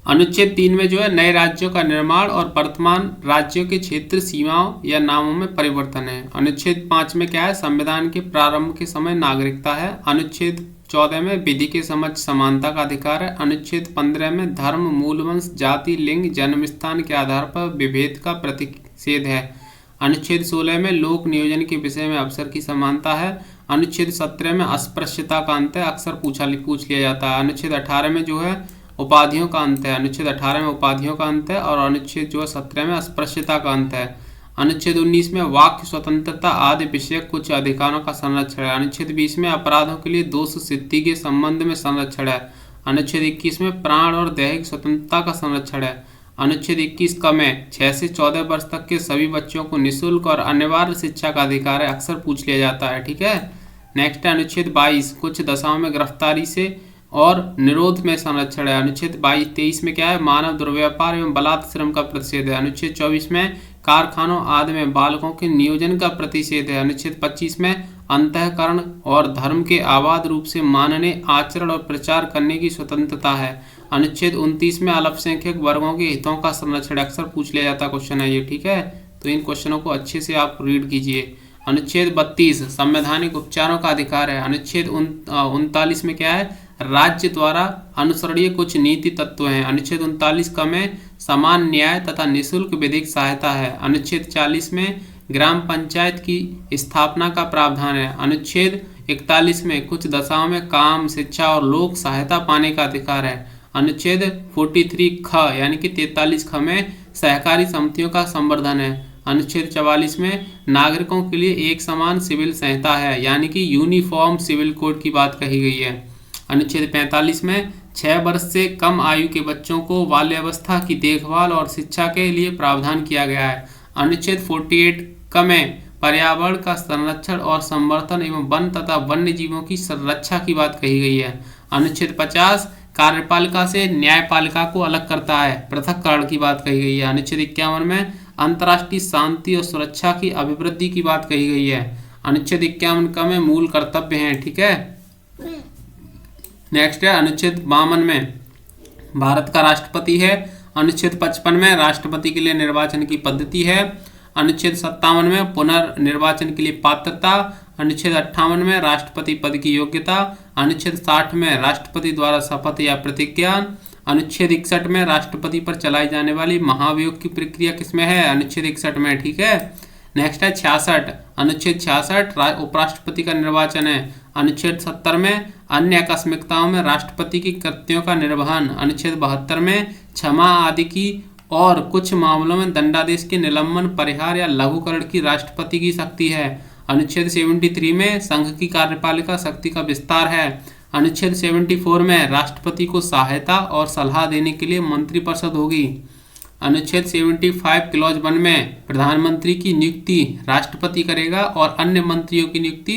अनुच्छेद 3 में जो है नए राज्यों का निर्माण और वर्तमान राज्यों के क्षेत्र सीमाओं या नामों में परिवर्तन है। अनुच्छेद 5 में क्या है, संविधान के प्रारंभ के समय नागरिकता है। अनुच्छेद 14 में विधि के समक्ष समानता का अधिकार है। अनुच्छेद 15 में धर्म, मूलवंश, जाति, लिंग, जन्म स्थान के आधार पर विभेद का प्रतिषेध है। अनुच्छेद 16 में लोक नियोजन के विषय में अवसर की समानता है। अनुच्छेद 17 में अस्पृश्यता का अंत है, अक्सर पूछ लिया जाता है। अनुच्छेद 18 में जो है उपाधियों का अंत है। अनुच्छेद 18 में उपाधियों का अंत है और अनुच्छेद जो है 17 में अस्पृश्यता का अंत है। अनुच्छेद 19 में वाक्य स्वतंत्रता आदि विषयक कुछ अधिकारों का संरक्षण है। अनुच्छेद 20 में अपराधों के लिए दोष सिद्धि के संबंध में संरक्षण है। अनुच्छेद 21 में प्राण और दैहिक स्वतंत्रता का संरक्षण है। अनुच्छेद 21 क में 6 से 14 वर्ष तक के सभी बच्चों को निःशुल्क और अनिवार्य शिक्षा का अधिकार है, अक्सर पूछ लिया जाता है। ठीक है, नेक्स्ट है अनुच्छेद 22 कुछ दशाओं में गिरफ्तारी से और निरोध में संरक्षण है। अनुच्छेद 23 में क्या है, मानव दुर्व्यापार एवं बलात्कार श्रम का प्रतिषेध है। अनुच्छेद 24 में कारखानों आदि में बालकों के नियोजन का प्रतिषेध है। अनुच्छेद 25 में अंतःकरण और धर्म के अबाध रूप से मानने, आचरण और प्रचार करने की स्वतंत्रता है। अनुच्छेद 29 में अल्पसंख्यक वर्गों के हितों का संरक्षण, अक्सर पूछ लिया जाता क्वेश्चन है ये। ठीक है, तो इन क्वेश्चनों को अच्छे से आप रीड कीजिए। अनुच्छेद 32 संवैधानिक उपचारों का अधिकार है। अनुच्छेद 39 में क्या है, राज्य द्वारा अनुसरणीय कुछ नीति तत्व हैं। अनुच्छेद 39 क में समान न्याय तथा निःशुल्क विधिक सहायता है। अनुच्छेद 40 में ग्राम पंचायत की स्थापना का प्रावधान है। अनुच्छेद 41 में कुछ दशाओं में काम, शिक्षा और लोक सहायता पाने का अधिकार है। अनुच्छेद 43 ख यानी कि 43 ख में सहकारी समितियों का संवर्धन है। अनुच्छेद 44 में नागरिकों के लिए एक समान सिविल संहिता है, यानी कि यूनिफॉर्म सिविल कोड की बात कही गई है। अनुच्छेद 45 में 6 वर्ष से कम आयु के बच्चों को बाल्यावस्था की देखभाल और शिक्षा के लिए प्रावधान किया गया है। अनुच्छेद 48 क में पर्यावरण का संरक्षण और संवर्धन एवं वन तथा वन्य जीवों की संरक्षा की बात कही गई है। अनुच्छेद 50 कार्यपालिका से न्यायपालिका को अलग करता है, पृथक्करण की बात कही गई है। अनुच्छेद 51 में अंतर्राष्ट्रीय शांति और सुरक्षा की अभिवृद्धि की बात कही गई है। अनुच्छेद 51 क में मूल कर्तव्य हैं। ठीक है, नेक्स्ट है अनुच्छेद 52 में भारत का राष्ट्रपति है। अनुच्छेद 55 में राष्ट्रपति के लिए निर्वाचन की पद्धति है। अनुच्छेद 57 में पुनर्निर्वाचन के लिए पात्रता। अनुच्छेद 58 में राष्ट्रपति पद की योग्यता। अनुच्छेद 60 में राष्ट्रपति द्वारा शपथ या प्रतिज्ञा। अनुच्छेद 61 में राष्ट्रपति पर चलाई जाने वाली महाभियोग की प्रक्रिया किसमें है, अनुच्छेद 61 में। ठीक है, नेक्स्ट है 66 अनुच्छेद 66 उपराष्ट्रपति का निर्वाचन है। अनुच्छेद 70 में अन्य आकस्मिकताओं में राष्ट्रपति की कृत्यों का निर्वहन। अनुच्छेद 72 में क्षमा आदि की और कुछ मामलों में दंडादेश के निलंबन, परिहार या लघुकरण की राष्ट्रपति की शक्ति है। अनुच्छेद 73 में संघ की कार्यपालिका शक्ति का विस्तार है। अनुच्छेद 74 में राष्ट्रपति को सहायता और सलाह देने के लिए मंत्रिपरिषद होगी। अनुच्छेद 75 क्लॉज 1 में प्रधानमंत्री की नियुक्ति राष्ट्रपति करेगा और अन्य मंत्रियों की नियुक्ति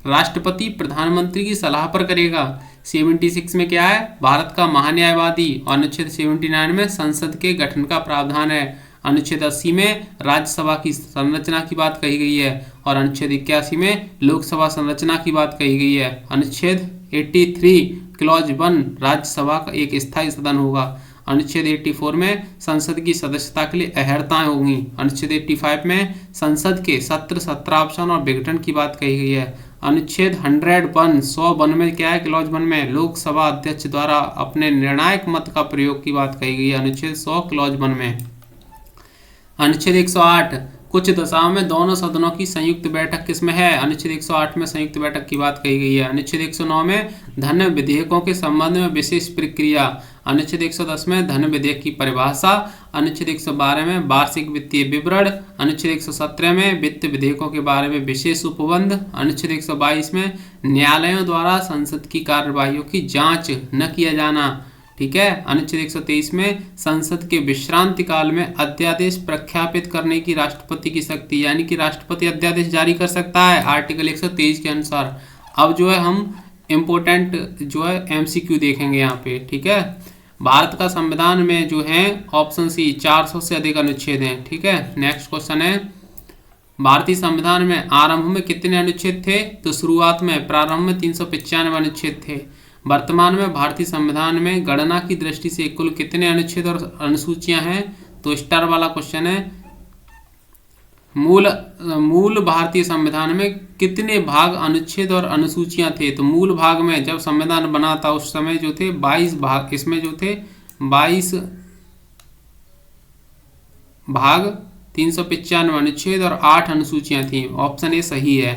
राष्ट्रपति प्रधानमंत्री की सलाह पर करेगा। 76 में क्या है, भारत का महान्यायवादी। और अनुच्छेद 79 में संसद के गठन का प्रावधान है। अनुच्छेद 80 में राज्यसभा की संरचना की बात कही गई है और अनुच्छेद 81 में लोकसभा संरचना की बात कही गई है। अनुच्छेद 83 क्लॉज 1 राज्यसभा का एक स्थायी सदन होगा। अनुच्छेद 84 में संसद की सदस्यता के लिए अहर्ताएं होंगी। अनुच्छेद 85 में संसद के सत्र, सत्रावसान और विघटन की बात कही गई है। अनुच्छेद 101 में क्या है, क्लॉज 1 में लोकसभा अध्यक्ष द्वारा अपने निर्णायक मत का प्रयोग की बात कही गई है। अनुच्छेद 100 क्लॉज 1 में। अनुच्छेद 108 कुछ दशाओं में दोनों सदनों की संयुक्त बैठक किसमें है, अनुच्छेद 108 में संयुक्त बैठक की बात कही गई है। अनुच्छेद 109 में धन विधेयकों के संबंध में विशेष प्रक्रिया। अनुच्छेद 110 में धन विधेयक की परिभाषा। अनुच्छेद 112 में वार्षिक वित्तीय विवरण। अनुच्छेद 117 में वित्त विधेयकों के बारे में विशेष उपबंध। अनुच्छेद 122 में न्यायालयों द्वारा संसद की कार्यवाहियों की जांच न किया जाना। ठीक है, अनुच्छेद 123 में संसद के विश्रांति काल में अध्यादेश प्रख्यापित करने की राष्ट्रपति की शक्ति, यानी कि राष्ट्रपति अध्यादेश जारी कर सकता है आर्टिकल 123 के अनुसार। अब जो है हम इम्पोर्टेंट जो है एमसीक्यू देखेंगे यहाँ पे। ठीक है, भारत का संविधान में जो है ऑप्शन सी 400 से अधिक अनुच्छेद हैं। ठीक है, नेक्स्ट क्वेश्चन है, भारतीय संविधान में आरंभ में कितने अनुच्छेद थे, तो शुरुआत में प्रारंभ में 395 अनुच्छेद थे। वर्तमान में भारतीय संविधान में गणना की दृष्टि से कुल कितने अनुच्छेद और अनुसूचियां हैं? तो स्टार वाला क्वेश्चन है। मूल भारतीय संविधान में कितने भाग, अनुच्छेद और अनुसूचियां थे? तो मूल भाग में जब संविधान बना था उस समय जो थे 22 भाग, इसमें जो थे 22 भाग, 395 अनुच्छेद और 8 अनुसूचियां थी। ऑप्शन ए सही है।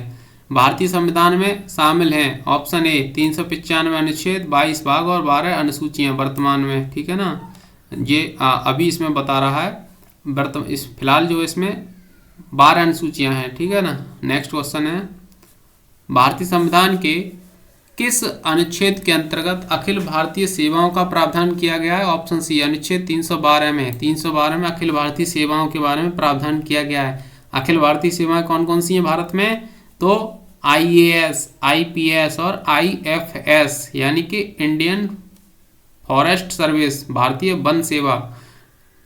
भारतीय संविधान में शामिल हैं ऑप्शन ए 395 अनुच्छेद, 22 भाग और 12 अनुसूचियां वर्तमान में, ठीक है ना। ये अभी इसमें बता रहा है इस फिलहाल जो इसमें 12 अनुसूचियां हैं, ठीक है ना। नेक्स्ट क्वेश्चन है, भारतीय संविधान के किस अनुच्छेद के अंतर्गत अखिल भारतीय सेवाओं का प्रावधान किया गया है? ऑप्शन सी अनुच्छेद 312 में। 312 में अखिल भारतीय सेवाओं के बारे में प्रावधान किया गया है। अखिल भारतीय सेवाएं कौन कौन सी हैं भारत में? तो IAS, IPS और IFS यानी कि इंडियन फॉरेस्ट सर्विस, भारतीय वन सेवा,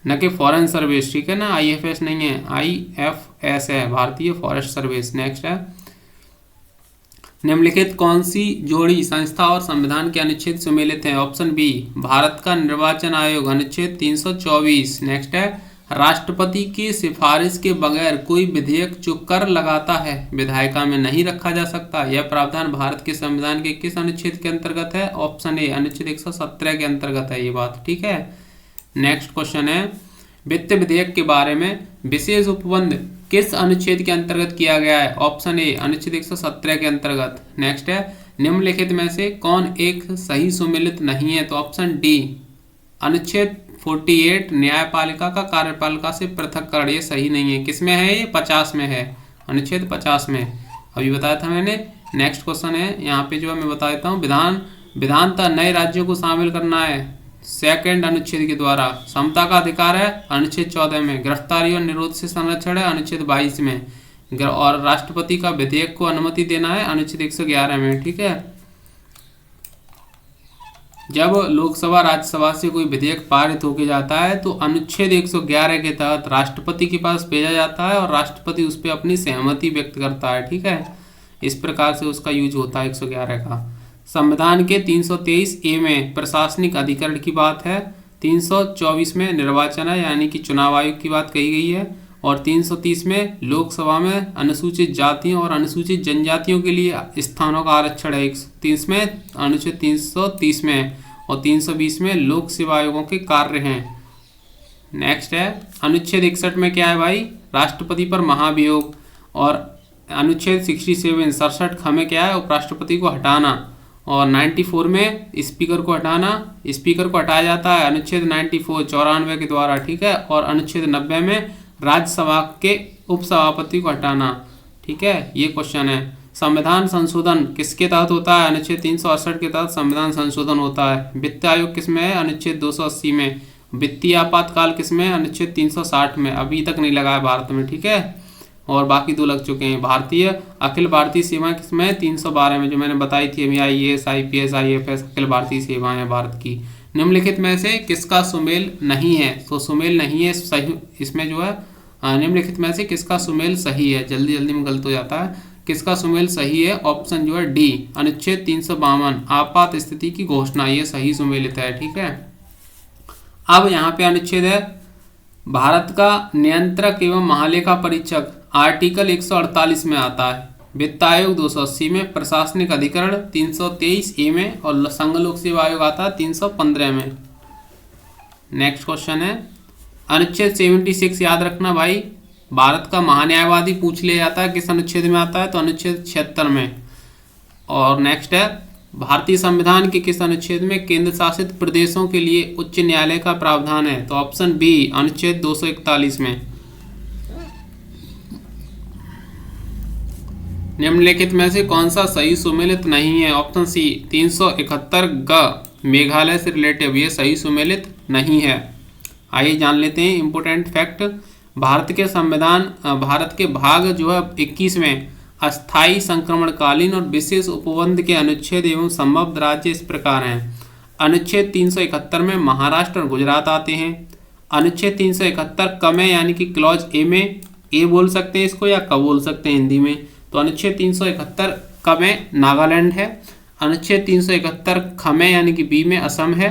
न कि फॉरेन सर्विस, ठीक है ना। IFS नहीं है, IFS है, भारतीय फॉरेस्ट सर्विस। नेक्स्ट है, निम्नलिखित कौन सी जोड़ी संस्था और संविधान के अनुच्छेद सुमेलित हैं? ऑप्शन बी भारत का निर्वाचन आयोग, अनुच्छेद 324। नेक्स्ट है, राष्ट्रपति की सिफारिश के बगैर कोई विधेयक जो कर लगाता है विधायिका में नहीं रखा जा सकता। यह प्रावधान भारत के संविधान के किस अनुच्छेद के अंतर्गत है? ऑप्शन ए अनुच्छेद 117 के अंतर्गत है ये बात, ठीक है। नेक्स्ट क्वेश्चन है, वित्त विधेयक के बारे में विशेष उपबंध किस अनुच्छेद के अंतर्गत किया गया है? ऑप्शन ए अनुच्छेद 117 के अंतर्गत। नेक्स्ट है, निम्नलिखित में से कौन एक सही सुमेलित नहीं है? तो ऑप्शन डी अनुच्छेद 48 न्यायपालिका का कार्यपालिका से पृथककरण, ये सही नहीं है। किसमें है ये? 50 में है, अनुच्छेद 50 में, अभी बताया था मैंने। नेक्स्ट क्वेश्चन है, यहाँ पे जो है मैं बता देता हूँ, विधानतः नए राज्यों को शामिल करना है सेकंड अनुच्छेद के द्वारा। समता का अधिकार है अनुच्छेद 14 में। गिरफ्तारी और निरोध से संरक्षण है अनुच्छेद 22 में। और राष्ट्रपति का विधेयक को अनुमति देना है अनुच्छेद 111 में, ठीक है। जब लोकसभा राज्यसभा से कोई विधेयक पारित होकर जाता है तो अनुच्छेद 111 के तहत राष्ट्रपति के पास भेजा जाता है और राष्ट्रपति उस पर अपनी सहमति व्यक्त करता है, ठीक है। इस प्रकार से उसका यूज होता है 111 का। संविधान के 323A में प्रशासनिक अधिकरण की बात है, 324 में निर्वाचन है यानी कि चुनाव आयोग की बात कही गई है, और 330 में लोकसभा में अनुसूचित जातियों और अनुसूचित जनजातियों के लिए स्थानों का आरक्षण है 130 में, अनुच्छेद 330 में, और 320 में लोक सेवा आयोगों के कार्य हैं। नेक्स्ट है, अनुच्छेद 61 में क्या है भाई? राष्ट्रपति पर महाभियोग। और अनुच्छेद 67 ख में क्या है? उपराष्ट्रपति को हटाना। और 94 में स्पीकर को हटाना, स्पीकर को हटाया जाता है अनुच्छेद 94 के द्वारा, ठीक है। और अनुच्छेद 90 में राज्यसभा के उपसभापति को हटाना, ठीक है। ये क्वेश्चन है। संविधान संशोधन किसके तहत होता है? अनुच्छेद 368 के तहत संविधान संशोधन होता है। वित्त आयोग किसमें है? अनुच्छेद 280 में। वित्तीय आपातकाल किसमें है? अनुच्छेद 360 में। अभी तक नहीं लगा है भारत में, ठीक है, और बाकी 2 लग चुके हैं। अखिल भारतीय सेवाएं किसमें है? 312 में, जो मैंने बताई थी अभी। IAS, IPS, IFS Akhil Bharatiya सेवाएं हैं भारत की। निम्नलिखित में से किसका सुमेल नहीं है? तो सुमेल नहीं है सही, इसमें जो है निम्नलिखित में से किसका सुमेल सही है? जल्दी जल्दी में गलत हो जाता है। किसका सुमेल सही है? ऑप्शन जो है डी अनुच्छेद 352 आपात स्थिति की घोषणा, ये सही सुमेलित है, ठीक है। अब यहाँ पे अनुच्छेद है भारत का नियंत्रक एवं महालेखा परीक्षक, आर्टिकल 148 में आता है। वित्त आयोग 280 में, प्रशासनिक अधिकरण 323A में, और संघ लोक सेवा आयोग आता है 315 में। नेक्स्ट क्वेश्चन है, अनुच्छेद 76 याद रखना भाई, भारत का महान्यायवादी पूछ लिया जाता है, किस अनुच्छेद में आता है? तो अनुच्छेद 76 में। और नेक्स्ट है, भारतीय संविधान के किस अनुच्छेद में केंद्र शासित प्रदेशों के लिए उच्च न्यायालय का प्रावधान है? तो ऑप्शन बी अनुच्छेद 241 में। निम्नलिखित में से कौन सा सही सुमेलित नहीं है? ऑप्शन सी 371 ग मेघालय से रिलेटिव, ये सही सुमेलित नहीं है। आइए जान लेते हैं इंपोर्टेंट फैक्ट। भारत के भाग जो है 21 में अस्थायी संक्रमणकालीन और विशेष उपबंध के अनुच्छेद एवं संबद्ध राज्य इस प्रकार हैं। अनुच्छेद 371 में महाराष्ट्र और गुजरात आते हैं। अनुच्छेद 371 क में यानी कि क्लॉज ए में, ए बोल सकते हैं इसको या क बोल सकते हैं हिंदी में, तो अनुच्छेद 371 क में नागालैंड है। अनुच्छेद 371 ख में यानी कि बी में असम है,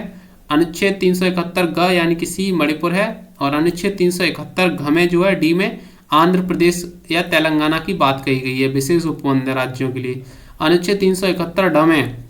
अनुच्छेद 371 ग यानी कि सी मणिपुर है, और अनुच्छेद 371 घ में जो है डी में आंध्र प्रदेश या तेलंगाना की बात कही गई है विशेष उपबंध राज्यों के लिए। अनुच्छेद 371 ड में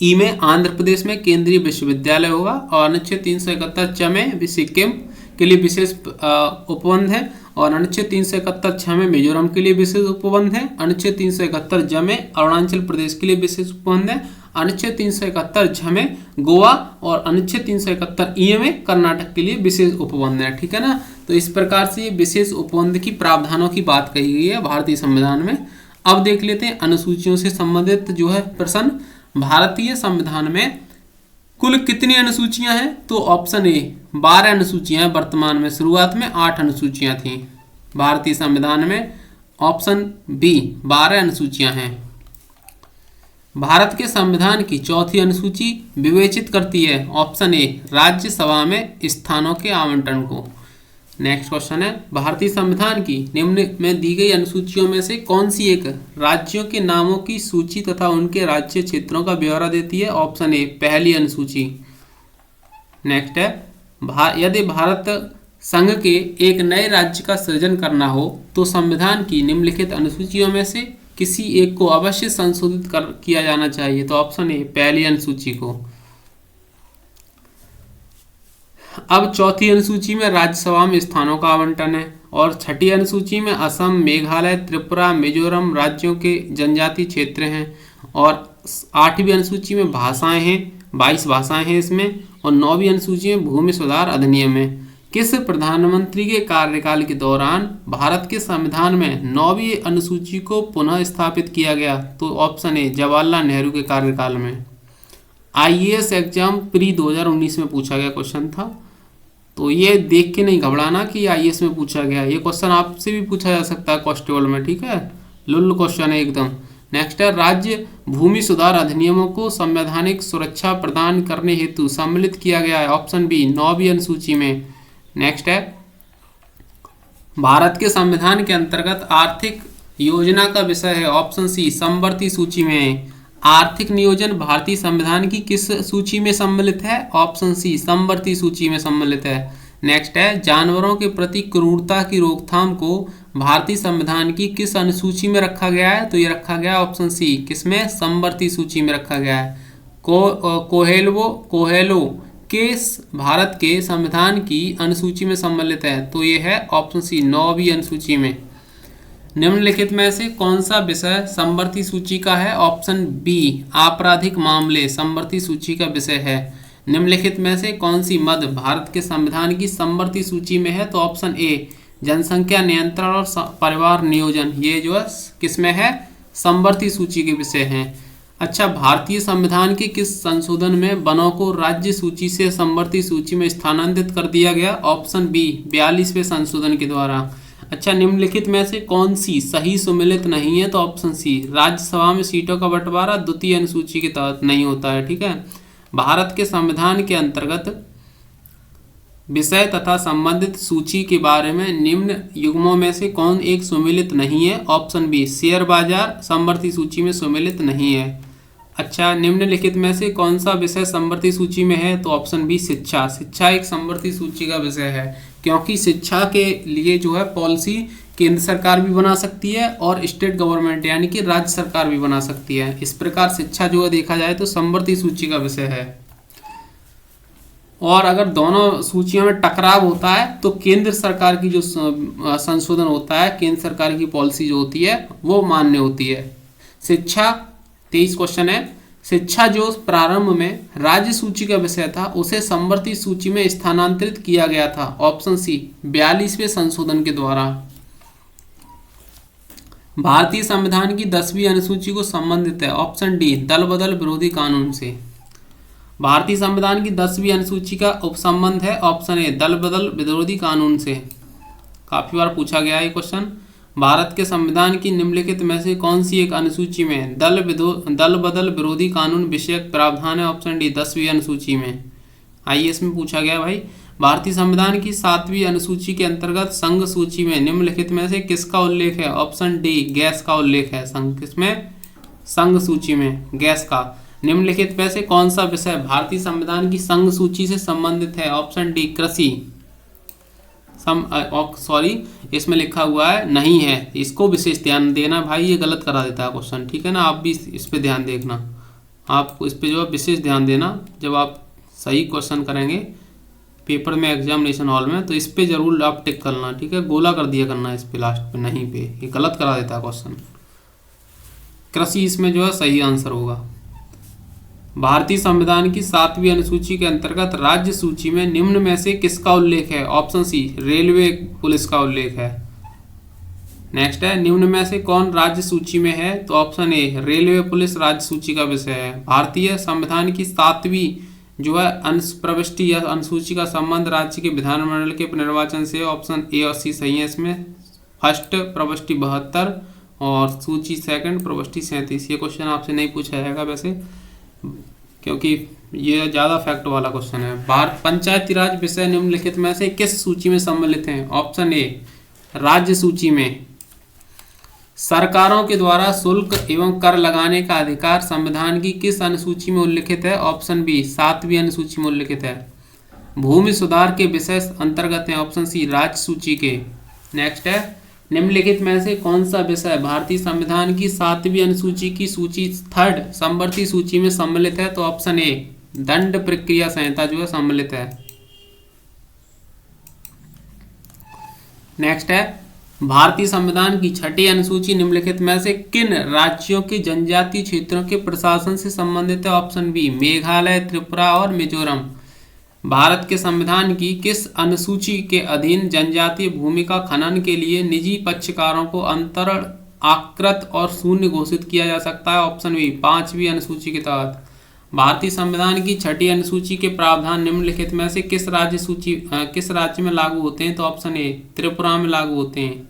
ई में आंध्र प्रदेश में केंद्रीय विश्वविद्यालय होगा, और अनुच्छेद 371 च में भी सिक्किम के लिए विशेष उपबंध है, और अनुच्छेद 371 छ में मिजोरम के लिए विशेष उपबंध है, अनुच्छेद 371 ज में अरुणाचल प्रदेश के लिए विशेष उपबंध है, अनुच्छेद 371 झ में गोवा, और अनुच्छेद 371 ई में कर्नाटक के लिए विशेष उपबंध है। ठीक है ना। तो इस प्रकार से ये विशेष उपबंध की प्रावधानों की बात कही गई है भारतीय संविधान में। अब देख लेते हैं अनुसूचियों से संबंधित जो है प्रश्न। भारतीय संविधान में कुल कितनी अनुसूचियां हैं? तो ऑप्शन ए 12 अनुसूचियां हैं वर्तमान में, शुरुआत में 8 अनुसूचियां थीं भारतीय संविधान में। ऑप्शन बी 12 अनुसूचियां हैं। भारत के संविधान की चौथी अनुसूची विवेचित करती है ऑप्शन ए राज्यसभा में स्थानों के आवंटन को। नेक्स्ट क्वेश्चन है, भारतीय संविधान की निम्न में दी गई अनुसूचियों में से कौन सी एक राज्यों के नामों की सूची तथा उनके राज्य क्षेत्रों का ब्यौरा देती है? ऑप्शन ए पहली अनुसूची। नेक्स्ट है, यदि भारत संघ के एक नए राज्य का सृजन करना हो तो संविधान की निम्नलिखित अनुसूचियों में से किसी एक को अवश्य संशोधित किया जाना चाहिए। तो ऑप्शन ए पहली अनुसूची को। अब चौथी अनुसूची में राज्यसभा में स्थानों का आवंटन है, और छठी अनुसूची में असम, मेघालय, त्रिपुरा, मिजोरम राज्यों के जनजातीय क्षेत्र हैं, और आठवीं अनुसूची में भाषाएं हैं, 22 भाषाएं हैं इसमें, और 9वीं अनुसूची में भूमि सुधार अधिनियम है। किस प्रधानमंत्री के कार्यकाल के दौरान भारत के संविधान में 9वीं अनुसूची को पुनः स्थापित किया गया? तो ऑप्शन ए जवाहरलाल नेहरू के कार्यकाल में। आईएएस एग्जाम प्री 2019 में पूछा गया क्वेश्चन था, तो ये देख के नहीं घबराना कि आईएएस में पूछा गया। ये क्वेश्चन आपसे भी पूछा जा सकता है कांस्टेबल में। ठीक है, लुल्ल क्वेश्चन है एकदम। नेक्स्ट है, राज्य भूमि सुधार अधिनियमों को संवैधानिक सुरक्षा प्रदान करने हेतु सम्मिलित किया गया है। ऑप्शन बी 9वीं अनुसूची में। नेक्स्ट है, भारत के संविधान के अंतर्गत आर्थिक योजना का विषय है। ऑप्शन सी समवर्ती सूची में। आर्थिक नियोजन भारतीय संविधान की किस सूची में सम्मिलित है? ऑप्शन सी समवर्ती सूची में सम्मिलित है। नेक्स्ट है, जानवरों के प्रति क्रूरता की रोकथाम को भारतीय संविधान की किस अनुसूची में रखा गया है? तो ये रखा गया ऑप्शन सी किसमें? समवर्ती सूची में रखा गया है। कोहेलो के भारत के संविधान की अनुसूची में सम्मिलित है, तो ये है ऑप्शन सी 9वीं अनुसूची में। निम्नलिखित में से कौन सा विषय समवर्ती सूची का है? ऑप्शन बी आपराधिक मामले समवर्ती सूची का विषय है। निम्नलिखित में से कौन सी मद भारत के संविधान की समवर्ती सूची में है? तो ऑप्शन ए जनसंख्या नियंत्रण और परिवार नियोजन, ये जो है किसमें है? समवर्ती सूची के विषय हैं। अच्छा, भारतीय संविधान के किस संशोधन में वनों को राज्य सूची से समवर्ती सूची में स्थानांतरित कर दिया गया? ऑप्शन बी 42वें संशोधन के द्वारा। अच्छा, निम्नलिखित में से कौन सी सही सुमेलित नहीं है? तो ऑप्शन सी राज्यसभा में सीटों का बंटवारा द्वितीय अनुसूची के तहत नहीं होता है। ठीक है, भारत के संविधान के अंतर्गत विषय तथा संबंधित सूची के बारे में निम्न युग्मों में से कौन एक सुमेलित नहीं है? ऑप्शन बी शेयर बाजार समवर्ती सूची में सुमेलित नहीं है। अच्छा, निम्नलिखित में से कौन सा विषय समवर्ती सूची में है? तो ऑप्शन बी शिक्षा। शिक्षा एक समवर्ती सूची का विषय है, क्योंकि शिक्षा के लिए जो है पॉलिसी केंद्र सरकार भी बना सकती है और स्टेट गवर्नमेंट यानी कि राज्य सरकार भी बना सकती है। इस प्रकार शिक्षा जो है देखा जाए तो समवर्ती सूची का विषय है। और अगर दोनों सूचियों में टकराव होता है तो केंद्र सरकार की जो संशोधन होता है, केंद्र सरकार की पॉलिसी जो होती है वो मान्य होती है। शिक्षा 23 क्वेश्चन है, शिक्षा जो प्रारंभ में राज्य सूची का विषय था उसे समवर्ती सूची में स्थानांतरित किया गया था। ऑप्शन सी 42वें संशोधन के द्वारा। भारतीय संविधान की 10वीं अनुसूची को संबंधित है। ऑप्शन डी दल बदल विरोधी कानून से। भारतीय संविधान की 10वीं अनुसूची का उपसंबंध है ऑप्शन ए दल बदल विरोधी कानून से। काफी बार पूछा गया है क्वेश्चन। भारत के संविधान की निम्नलिखित में से कौन सी एक अनुसूची में दल बदल विरोधी कानून विषयक प्रावधान है? ऑप्शन डी 10वीं अनुसूची में। आईएएस में पूछा गया भाई। भारतीय संविधान की 7वीं अनुसूची के अंतर्गत संघ सूची में निम्नलिखित में से किसका उल्लेख है? ऑप्शन डी गैस का उल्लेख है। संघ किसमें? संघ सूची में गैस का निम्नलिखित में से कौन सा विषय भारतीय संविधान की संघ सूची से संबंधित है? ऑप्शन डी कृषि। सॉरी, इसमें लिखा हुआ है नहीं है, इसको विशेष ध्यान देना भाई, ये गलत करा देता है क्वेश्चन, ठीक है ना। आप भी इस पे ध्यान देखना, आपको इस पे जो है विशेष ध्यान देना जब आप सही क्वेश्चन करेंगे पेपर में, एग्जामिनेशन हॉल में, तो इस पे जरूर आप टिक करना, ठीक है। गोला कर दिया करना इस पे लास्ट पे, नहीं पे, ये गलत करा देता है क्वेश्चन। कृषि इसमें जो है सही आंसर होगा। भारतीय संविधान की 7वीं अनुसूची के अंतर्गत राज्य सूची में निम्न में से किसका उल्लेख है? ऑप्शन सी रेलवे पुलिस का उल्लेख है। नेक्स्ट है, निम्न में से कौन राज्य सूची में है? तो ऑप्शन ए रेलवे पुलिस राज्य सूची का विषय है। भारतीय संविधान की 7वीं जो है प्रविष्टि या अनुसूची का संबंध राज्य के विधानमंडल के निर्वाचन से। ऑप्शन ए और सी सही है इसमें। फर्स्ट प्रविष्टि 72 और सूची सेकंड प्रविष्टि 37। ये क्वेश्चन आपसे नहीं पूछा जाएगा वैसे, क्योंकि ये ज़्यादा फैक्ट वाला क्वेश्चन है। पंचायती राज विषय निम्नलिखित में से किस सूची में सम्मिलित हैं? ऑप्शन ए राज्य सूची में। सरकारों के द्वारा शुल्क एवं कर लगाने का अधिकार संविधान की किस अनुसूची में उल्लिखित है? ऑप्शन बी 7वीं अनुसूची में उल्लिखित है। भूमि सुधार के विषय अंतर्गत है। ऑप्शन सी राज्य सूची के। नेक्स्ट है, निम्नलिखित में से कौन सा विषय भारतीय संविधान की 7वीं अनुसूची की सूची 3rd समवर्ती सूची में सम्मिलित है? तो ऑप्शन ए दंड प्रक्रिया संहिता जो है सम्मिलित है। नेक्स्ट है, भारतीय संविधान की 6ठी अनुसूची निम्नलिखित में से किन राज्यों के जनजातीय क्षेत्रों के प्रशासन से संबंधित है? ऑप्शन बी मेघालय, त्रिपुरा और मिजोरम। भारत के संविधान की किस अनुसूची के अधीन जनजातीय भूमि का खनन के लिए निजी पक्षकारों को अंतरण आकृत और शून्य घोषित किया जा सकता है? ऑप्शन बी 5वीं अनुसूची के तहत। भारतीय संविधान की 6ठी अनुसूची के प्रावधान निम्नलिखित में से किस राज्य में लागू होते हैं? तो ऑप्शन ए त्रिपुरा में लागू होते हैं।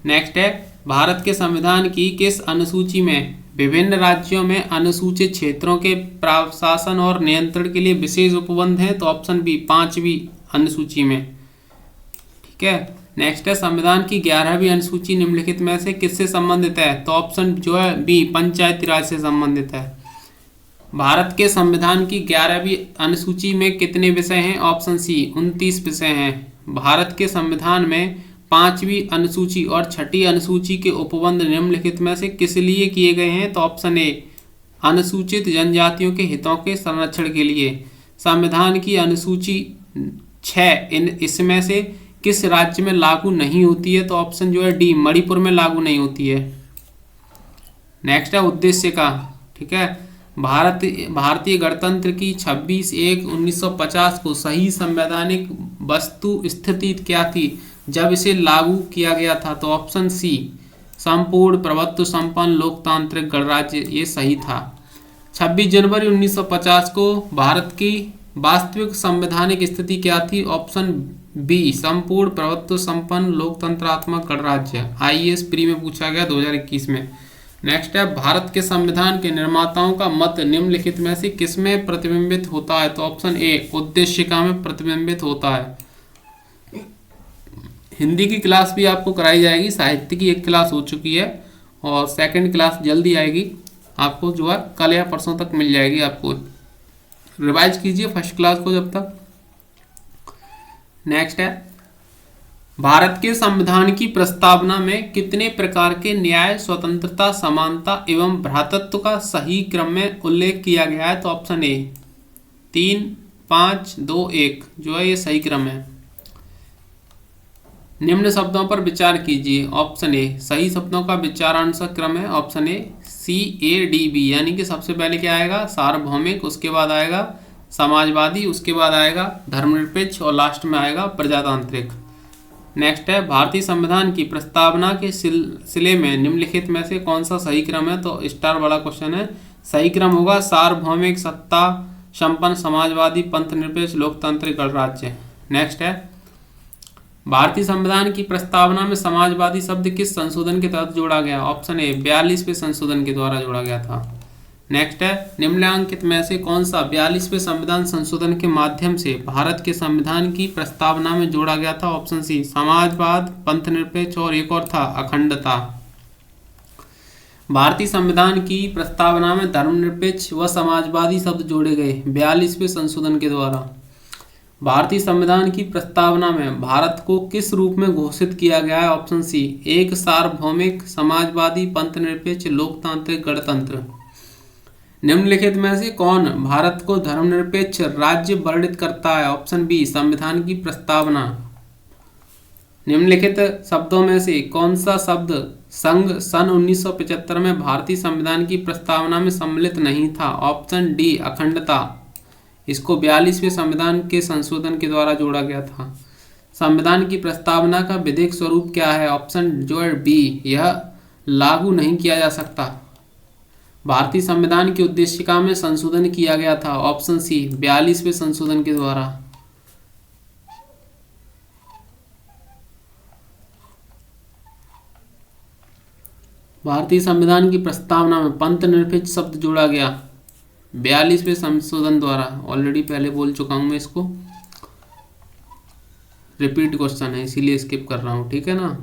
नेक्स्ट है, भारत के संविधान की किस अनुसूची में विभिन्न राज्यों में अनुसूचित क्षेत्रों के प्रशासन और नियंत्रण के लिए विशेष उपबंध हैं? तो ऑप्शन बी 5वीं अनुसूची में, ठीक है। नेक्स्ट है, संविधान की 11वीं अनुसूची निम्नलिखित में से किससे संबंधित है? तो ऑप्शन जो है बी पंचायती राज से संबंधित है। भारत के संविधान की 11वीं अनुसूची में कितने विषय हैं? ऑप्शन सी 29 विषय हैं। भारत के संविधान में 5वीं अनुसूची और 6ठी अनुसूची के उपबंध निम्नलिखित में से किस लिए किए गए हैं? तो ऑप्शन ए अनुसूचित जनजातियों के हितों के संरक्षण के लिए। संविधान की अनुसूची 6 इसमें से किस राज्य में लागू नहीं होती है? तो ऑप्शन जो है डी मणिपुर में लागू नहीं होती है। नेक्स्ट है उद्देश्य का, ठीक है। भारतीय गणतंत्र की 26/1/1950 को सही संवैधानिक वस्तु स्थिति क्या थी जब इसे लागू किया गया था? तो ऑप्शन सी संपूर्ण प्रभुत्व संपन्न लोकतांत्रिक गणराज्य, ये सही था। 26 जनवरी 1950 को भारत की वास्तविक संवैधानिक स्थिति क्या थी? ऑप्शन बी संपूर्ण प्रभुत्व संपन्न लोकतंत्रात्मक गणराज्य। आईएएस प्री में पूछा गया 2021 में। नेक्स्ट है, भारत के संविधान के निर्माताओं का मत निम्नलिखित में से किसमें प्रतिबिंबित होता है? तो ऑप्शन ए उद्देशिका में प्रतिबिंबित होता है। हिंदी की क्लास भी आपको कराई जाएगी, साहित्य की एक क्लास हो चुकी है और सेकंड क्लास जल्दी आएगी, आपको जो है कल या परसों तक मिल जाएगी। आपको रिवाइज कीजिए फर्स्ट क्लास को जब तक। नेक्स्ट है, भारत के संविधान की प्रस्तावना में कितने प्रकार के न्याय, स्वतंत्रता, समानता एवं भ्रातृत्व का सही क्रम में उल्लेख किया गया है? तो ऑप्शन ए 3, 5, 2, 1 जो है ये सही क्रम है। निम्न शब्दों पर विचार कीजिए। ऑप्शन ए सही शब्दों का विचारानुसार क्रम है। ऑप्शन ए CADB, यानी कि सबसे पहले क्या आएगा? सार्वभौमिक, उसके बाद आएगा समाजवादी, उसके बाद आएगा धर्मनिरपेक्ष और लास्ट में आएगा प्रजातांत्रिक। नेक्स्ट है, भारतीय संविधान की प्रस्तावना के सिलसिले में निम्नलिखित में से कौन सा सही क्रम है? तो स्टार वाला क्वेश्चन है। सही क्रम होगा सार्वभौमिक, सत्ता संपन्न, समाजवादी, पंथ निरपेक्ष, लोकतांत्रिक गणराज्य। नेक्स्ट है, भारतीय संविधान की प्रस्तावना में समाजवादी शब्द किस संशोधन के तहत जोड़ा गया? ऑप्शन ए 42वें संशोधन के द्वारा जोड़ा गया था। नेक्स्ट है, निम्नलिखित में से कौन सा 42वें संविधान संशोधन के माध्यम से भारत के संविधान की प्रस्तावना में जोड़ा गया था? ऑप्शन सी समाजवाद, पंथ निरपेक्ष और एक और था अखंडता। भारतीय संविधान की प्रस्तावना में धर्मनिरपेक्ष व समाजवादी शब्द जोड़े गए 42वें संशोधन के द्वारा। भारतीय संविधान की प्रस्तावना में भारत को किस रूप में घोषित किया गया है? ऑप्शन सी, एक सार्वभौमिक समाजवादी पंथनिरपेक्ष लोकतांत्रिक गणतंत्र। निम्नलिखित में से कौन भारत को धर्मनिरपेक्ष राज्य वर्णित करता है? ऑप्शन बी, संविधान की प्रस्तावना। निम्नलिखित शब्दों में से कौन सा शब्द संघ सन 1975 में भारतीय संविधान की प्रस्तावना में सम्मिलित नहीं था? ऑप्शन डी, अखंडता। इसको 42वें संविधान के संशोधन के द्वारा जोड़ा गया था। संविधान की प्रस्तावना का विधिक स्वरूप क्या है? ऑप्शन जो है बी, यह लागू नहीं किया जा सकता। भारतीय संविधान की उद्देशिका में संशोधन किया गया था। ऑप्शन सी, 42वें संशोधन के द्वारा। भारतीय संविधान की प्रस्तावना में पंथ निरपेक्ष शब्द जोड़ा गया 42वें संशोधन द्वारा। ऑलरेडी पहले बोल चुका हूं मैं, इसको रिपीट क्वेश्चन है इसीलिए स्किप कर रहा हूं, ठीक है ना।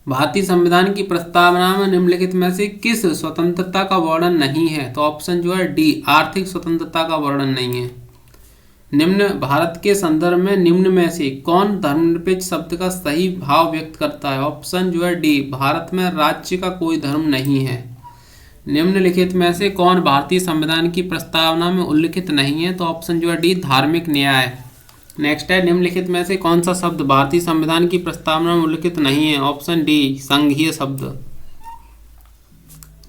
भारतीय संविधान की प्रस्तावना में निम्नलिखित में से किस स्वतंत्रता का वर्णन नहीं है? तो ऑप्शन जो है डी, आर्थिक स्वतंत्रता का वर्णन नहीं है। निम्न भारत के संदर्भ में निम्न में से कौन धर्मनिरपेक्ष शब्द का सही भाव व्यक्त करता है? ऑप्शन जो है डी, भारत में राज्य का कोई धर्म नहीं है। निम्नलिखित में से कौन भारतीय संविधान की प्रस्तावना में उल्लिखित नहीं है? तो ऑप्शन जो है डी, धार्मिक न्याय। नेक्स्ट है, निम्नलिखित में से कौन सा शब्द भारतीय संविधान की प्रस्तावना में उल्लिखित नहीं है? ऑप्शन डी, संघीय शब्द।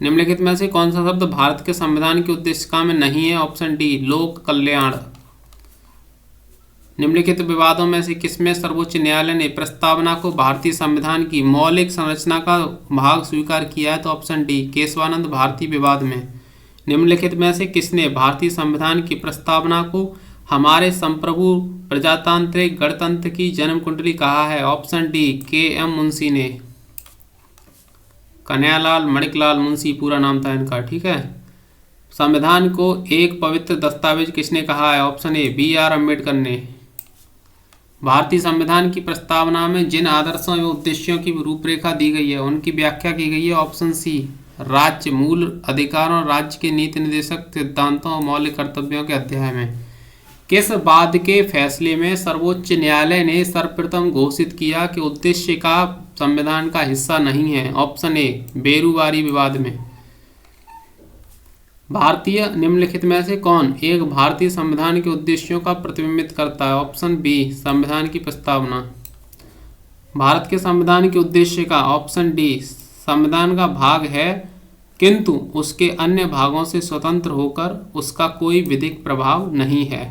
निम्नलिखित में से कौन सा शब्द भारत के संविधान की उद्देशिका में नहीं है? ऑप्शन डी, लोक कल्याण। निम्नलिखित विवादों में से किसमें सर्वोच्च न्यायालय ने प्रस्तावना को भारतीय संविधान की मौलिक संरचना का भाग स्वीकार किया है? तो ऑप्शन डी, केशवानंद भारती विवाद में। निम्नलिखित में से किसने भारतीय संविधान की प्रस्तावना को हमारे संप्रभु प्रजातांत्रिक गणतंत्र की जन्म कुंडली कहा है? Option D, KM. मुंशी ने। कन्हैयालाल मणिकलाल मुंशी पूरा नाम था इनका, ठीक है। संविधान को एक पवित्र दस्तावेज किसने कहा है? ऑप्शन ए, बी.आर. अम्बेडकर ने। भारतीय संविधान की प्रस्तावना में जिन आदर्शों एवं उद्देश्यों की रूपरेखा दी गई है उनकी व्याख्या की गई है? ऑप्शन सी, राज्य मूल अधिकारों और राज्य के नीति निर्देशक सिद्धांतों और मौलिक कर्तव्यों के अध्याय में। किस बाद के फैसले में सर्वोच्च न्यायालय ने सर्वप्रथम घोषित किया कि उद्देश्य का संविधान का हिस्सा नहीं है? ऑप्शन ए, बेरुवारी विवाद में। भारतीय निम्नलिखित में से कौन एक भारतीय संविधान के उद्देश्यों का प्रतिबिंबित करता है? ऑप्शन बी, संविधान की प्रस्तावना। भारत के संविधान के उद्देश्य का? ऑप्शन डी, संविधान का भाग है किंतु उसके अन्य भागों से स्वतंत्र होकर उसका कोई विधिक प्रभाव नहीं है।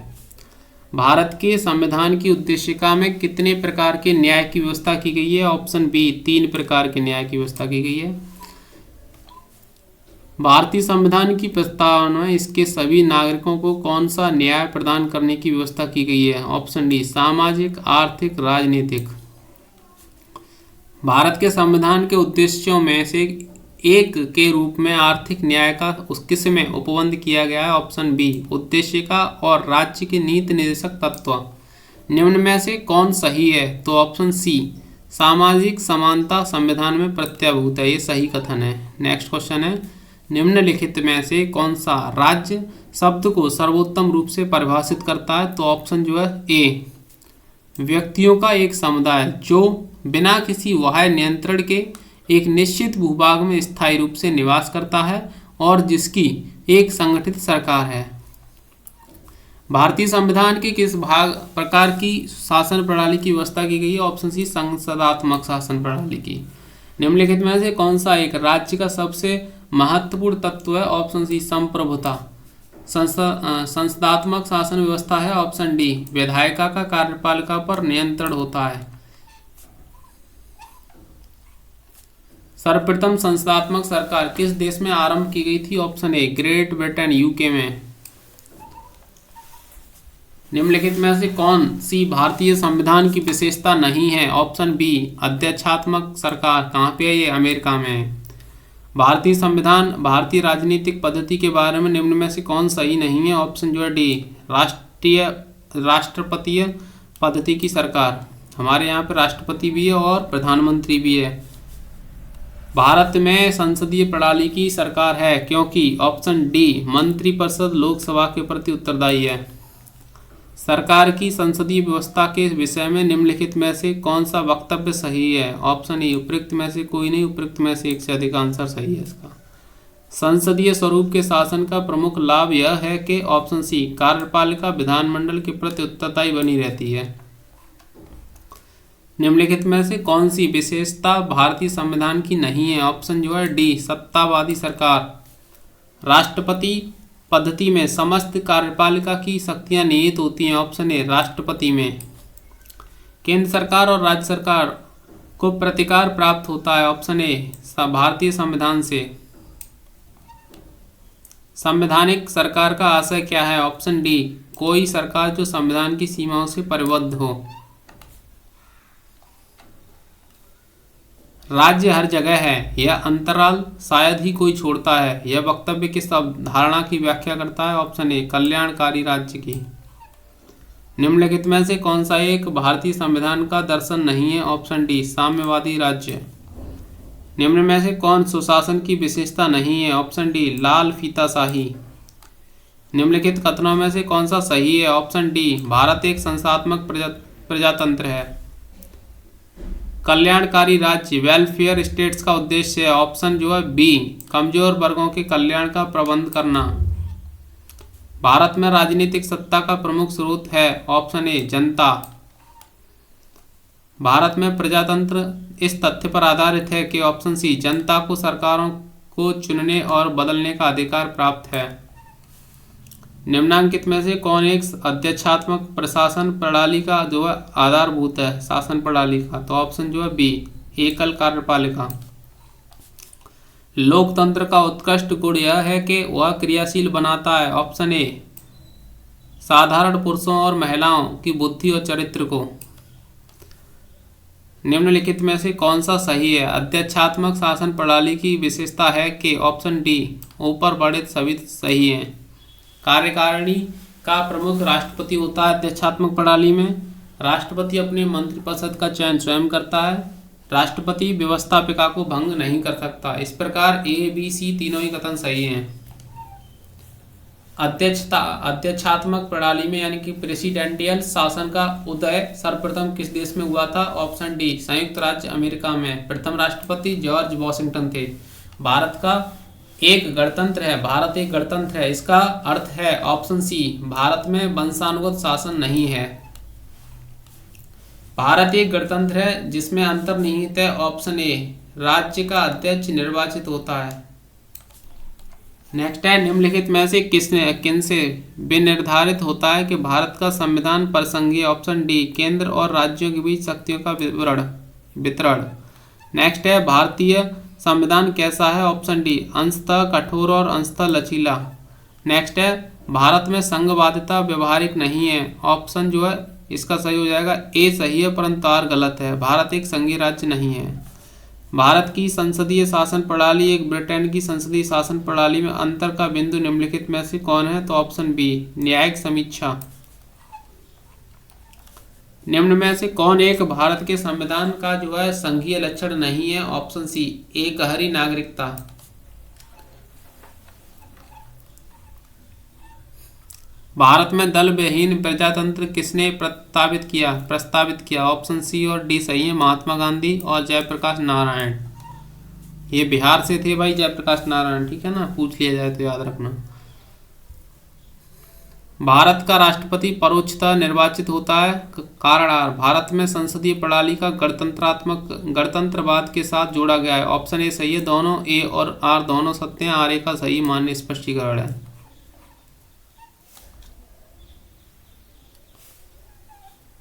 भारत के संविधान की उद्देशिका में कितने प्रकार के न्याय की व्यवस्था की गई है? ऑप्शन बी, 3 प्रकार के न्याय की व्यवस्था की गई है। भारतीय संविधान की प्रस्तावना में इसके सभी नागरिकों को कौन सा न्याय प्रदान करने की व्यवस्था की गई है? ऑप्शन डी, सामाजिक, आर्थिक, राजनीतिक। भारत के संविधान के उद्देश्यों में से एक के रूप में आर्थिक न्याय का किसमें उपबंध किया गया है? ऑप्शन बी, उद्देश्य का और राज्य के नीति निर्देशक तत्व। निम्न में से कौन सही है? तो ऑप्शन सी, सामाजिक समानता संविधान में प्रत्याभूत है, ये सही कथन है। नेक्स्ट क्वेश्चन है, निम्नलिखित में से कौन सा राज्य शब्द को सर्वोत्तम रूप से परिभाषित करता है? तो ऑप्शन जो है ए, व्यक्तियों का एक समुदाय जो बिना किसी बाह्य नियंत्रण के एक निश्चित भूभाग में स्थायी रूप से निवास करता है और जिसकी एक संगठित सरकार है। भारतीय संविधान के किस प्रकार की शासन प्रणाली की व्यवस्था की गई है? ऑप्शन सी, संसदात्मक शासन प्रणाली की। निम्नलिखित में से कौन सा एक राज्य का सबसे महत्वपूर्ण तत्व है? ऑप्शन सी, संप्रभुता। संसदात्मक शासन व्यवस्था है? ऑप्शन डी, विधायिका का कार्यपालिका पर नियंत्रण होता है। सर्वप्रथम संसदात्मक सरकार किस देश में आरंभ की गई थी? Option A, great Britain, UK में। निम्नलिखित में से कौन सी भारतीय संविधान की विशेषता नहीं है? ऑप्शन बी, अध्यक्षात्मक सरकार। कहाँ पे है ये? अमेरिका में। भारतीय संविधान भारतीय राजनीतिक पद्धति के बारे में निम्न में से कौन सही नहीं है? ऑप्शन जो है डी, राष्ट्रपतीय पद्धति की सरकार। हमारे यहाँ पे राष्ट्रपति भी है और प्रधानमंत्री भी है। भारत में संसदीय प्रणाली की सरकार है क्योंकि ऑप्शन डी मंत्रिपरिषद लोकसभा के प्रति उत्तरदायी है। सरकार की संसदीय व्यवस्था के विषय में निम्नलिखित में से कौन सा वक्तव्य सही है? ऑप्शन ए उपयुक्त में से कोई नहीं, उपयुक्त में से एक से अधिक आंसर सही है इसका। संसदीय स्वरूप के शासन का प्रमुख लाभ यह है कि ऑप्शन सी कार्यपालिका विधानमंडल के प्रति उत्तरदायी बनी रहती है। निम्नलिखित में से कौन सी विशेषता भारतीय संविधान की नहीं है? ऑप्शन जो है डी सत्तावादी सरकार। राष्ट्रपति पद्धति में समस्त कार्यपालिका की शक्तियां निहित होती हैं। ऑप्शन ए राष्ट्रपति में। केंद्र सरकार और राज्य सरकार को प्रतिकार प्राप्त होता है। ऑप्शन ए भारतीय संविधान से। संवैधानिक सरकार का आशय क्या है? ऑप्शन डी कोई सरकार जो संविधान की सीमाओं से परिबद्ध हो। राज्य हर जगह है, यह अंतराल शायद ही कोई छोड़ता है। यह वक्तव्य किस अवधारणा की व्याख्या करता है? ऑप्शन ए कल्याणकारी राज्य की। निम्नलिखित में से कौन सा एक भारतीय संविधान का दर्शन नहीं है? ऑप्शन डी साम्यवादी राज्य। निम्न में से कौन सुशासन की विशेषता नहीं है? ऑप्शन डी लाल फीताशाही। निम्नलिखित कथनों में से कौन सा सही है? ऑप्शन डी भारत एक संस्थात्मक प्रजातंत्र है। कल्याणकारी राज्य वेलफेयर स्टेट्स का उद्देश्य है। ऑप्शन जो है बी कमजोर वर्गों के कल्याण का प्रबंध करना। भारत में राजनीतिक सत्ता का प्रमुख स्रोत है। ऑप्शन ए जनता। भारत में प्रजातंत्र इस तथ्य पर आधारित है कि ऑप्शन सी जनता को सरकारों को चुनने और बदलने का अधिकार प्राप्त है। निम्नांकित में से कौन एक अध्यक्षात्मक प्रशासन प्रणाली का जो है आधारभूत है शासन प्रणाली का? तो ऑप्शन जो है बी एकल कार्यपालिका। लोकतंत्र का उत्कृष्ट गुण यह है कि वह क्रियाशील बनाता है। ऑप्शन ए साधारण पुरुषों और महिलाओं की बुद्धि और चरित्र को। निम्नलिखित में से कौन सा सही है? अध्यक्षात्मक शासन प्रणाली की विशेषता है कि ऑप्शन डी ऊपर वर्णित सभी सही हैं। कार्यकारिणी का प्रमुख राष्ट्रपति होता है। अध्यक्षात्मक प्रणाली में राष्ट्रपति अपने मंत्रिपरिषद का चयन स्वयं करता है। राष्ट्रपति व्यवस्थापिका को भंग नहीं कर सकता। इस प्रकार ए बी सी तीनों ही कथन सही हैं। अध्यक्षात्मक प्रणाली में यानी कि प्रेसिडेंटियल शासन का उदय सर्वप्रथम किस देश में हुआ था? ऑप्शन डी संयुक्त राज्य अमेरिका में। प्रथम राष्ट्रपति जॉर्ज वॉशिंगटन थे। भारत का एक गणतंत्र है। भारत एक गणतंत्र है। इसका अर्थ है ऑप्शन सी भारत में वंशानुगत शासन नहीं है। भारत एक गणतंत्र है जिसमें अंतर्निहित है ऑप्शन ए राज्य का अध्यक्ष निर्वाचित होता है। नेक्स्ट है निम्नलिखित में से किनसे विनिर्धारित होता है कि भारत का संविधान परिसंघीय? ऑप्शन डी केंद्र और राज्यों के बीच शक्तियों का वितरण। नेक्स्ट है भारतीय संविधान कैसा है? ऑप्शन डी अंशतः कठोर और अंशतः लचीला। नेक्स्ट है भारत में संघवादिता व्यवहारिक नहीं है। ऑप्शन जो है इसका सही हो जाएगा ए सही है परंतु आर गलत है। भारत एक संघीय राज्य नहीं है। भारत की संसदीय शासन प्रणाली एक ब्रिटेन की संसदीय शासन प्रणाली में अंतर का बिंदु निम्नलिखित में से कौन है? तो ऑप्शन बी न्यायिक समीक्षा। निम्न में से कौन एक भारत के संविधान का जो है संघीय लक्षण नहीं है? ऑप्शन सी एक गहरी नागरिकता। भारत में दल विहीन प्रजातंत्र किसने प्रस्तावित किया? ऑप्शन सी और डी सही है महात्मा गांधी और जयप्रकाश नारायण। ये बिहार से थे भाई जयप्रकाश नारायण, ठीक है ना, पूछ लिया जाए तो याद रखना। भारत का राष्ट्रपति परोक्षतः निर्वाचित होता है। कारण आर भारत में संसदीय प्रणाली का गणतंत्रवाद के साथ जोड़ा गया है। ऑप्शन ए सही है। दोनों ए और आर दोनों सत्य हैं। आर ए का सही मान्य स्पष्टीकरण है।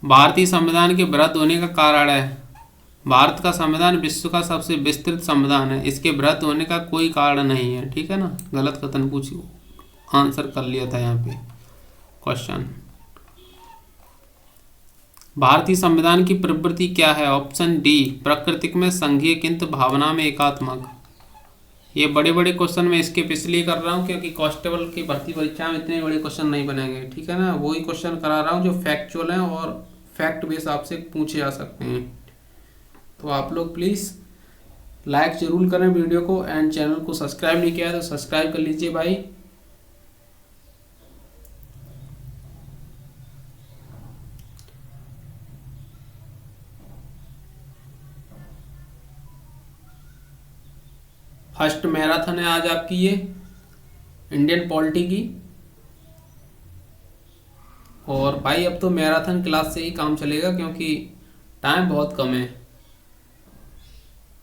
भारतीय संविधान के वृहद होने का कारण है। भारत का संविधान विश्व का सबसे विस्तृत संविधान है। इसके वृहद होने का कोई कारण नहीं है, ठीक है ना। गलत कथन पूछिए, आंसर कर लिया था यहाँ पे क्वेश्चन। भारतीय संविधान की प्रवृत्ति क्या है? ऑप्शन डी प्राकृतिक में संघीय किंतु भावना में एकात्मक। ये बड़े बड़े क्वेश्चन में इसके इसलिए कर रहा हूँ क्योंकि कांस्टेबल की भर्ती परीक्षा में इतने बड़े क्वेश्चन नहीं बनेंगे, ठीक है ना। वही क्वेश्चन करा रहा हूँ जो फैक्चुअल हैं और फैक्ट बेस आपसे पूछे जा सकते हैं। तो आप लोग प्लीज़ लाइक जरूर करें वीडियो को, एंड चैनल को सब्सक्राइब नहीं किया है तो सब्सक्राइब कर लीजिए भाई। फर्स्ट मैराथन है आज आपकी ये इंडियन पॉलिटी की। और भाई अब तो मैराथन क्लास से ही काम चलेगा क्योंकि टाइम बहुत कम है।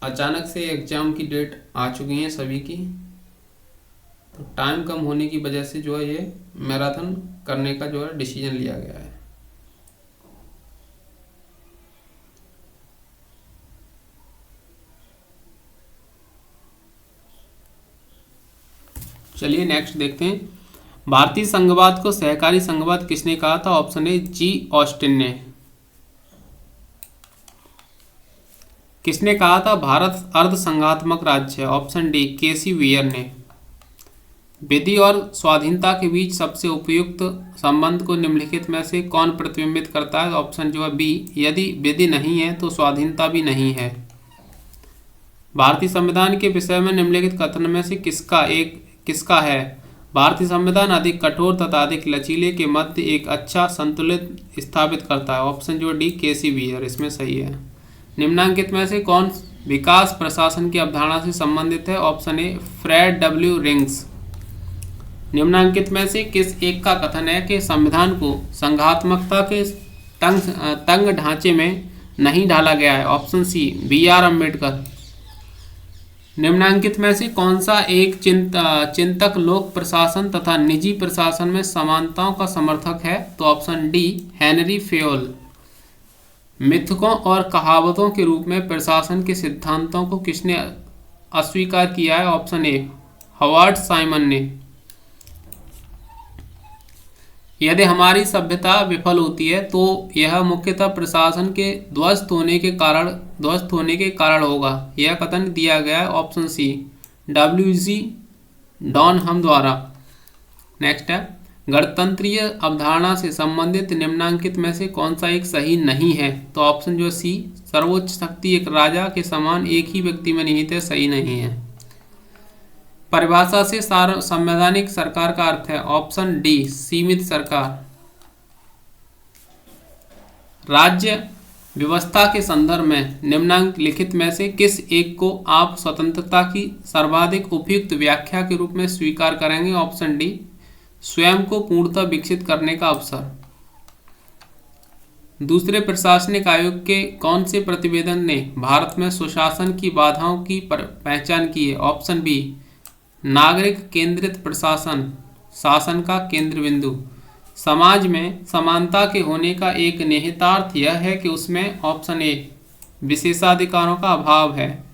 अचानक से एग्जाम की डेट आ चुकी है सभी की, तो टाइम कम होने की वजह से जो है ये मैराथन करने का जो है डिसीजन लिया गया है। चलिए नेक्स्ट देखते हैं। भारतीय संघवाद को सहकारी संघवाद किसने कहा था? ऑप्शन ए जी ऑस्टिन ने। किसने कहा था भारत अर्ध संघात्मक राज्य है? ऑप्शन डी केसी वियर ने। विधि और स्वाधीनता के बीच सबसे उपयुक्त संबंध को निम्नलिखित में से कौन प्रतिबिंबित करता है? ऑप्शन जो है बी, यदि विधि नहीं है तो स्वाधीनता भी नहीं है। भारतीय संविधान के विषय में निम्नलिखित कथन में से किसका है? भारतीय संविधान अधिक कठोर तथा अधिक लचीले के मध्य एक अच्छा संतुलित स्थापित करता है। ऑप्शन जो डी केसी वियर इसमें सही है। निम्नांकित में से कौन विकास प्रशासन की अवधारणा से संबंधित है? Option A Fred W Riggs. निम्नांकित में से किस एक का कथन है कि संविधान को संघात्मकता के तंग ढांचे में नहीं ढाला गया है? Option C B R Ambedkar. निम्नांकित में से कौन सा एक चिंतक लोक प्रशासन तथा निजी प्रशासन में समानताओं का समर्थक है? तो ऑप्शन डी हेनरी फेयोल। मिथकों और कहावतों के रूप में प्रशासन के सिद्धांतों को किसने अस्वीकार किया है? ऑप्शन ए हॉवर्ड साइमन ने। यदि हमारी सभ्यता विफल होती है तो यह मुख्यतः प्रशासन के ध्वस्त होने के कारण होगा। यह कथन दिया गया है ऑप्शन सी डब्ल्यू.जी. डॉनहम द्वारा। नेक्स्ट है गणतंत्रीय अवधारणा से संबंधित निम्नांकित में से कौन सा एक सही नहीं है? तो ऑप्शन जो सी सर्वोच्च शक्ति एक राजा के समान एक ही व्यक्ति में निहित है, सही नहीं है। परिभाषा से संवैधानिक सरकार का अर्थ है? ऑप्शन डी सीमित सरकार। राज्य व्यवस्था के संदर्भ में निम्नलिखित में से किस एक को आप स्वतंत्रता की सर्वाधिक उपयुक्त व्याख्या के रूप में स्वीकार करेंगे? ऑप्शन डी स्वयं को पूर्णतः विकसित करने का अवसर। दूसरे प्रशासनिक आयोग के कौन से प्रतिवेदन ने भारत में सुशासन की बाधाओं की पहचान की है? ऑप्शन बी नागरिक केंद्रित प्रशासन, शासन का केंद्र बिंदु। समाज में समानता के होने का एक निहितार्थ यह है कि उसमें ऑप्शन ए विशेषाधिकारों का अभाव है।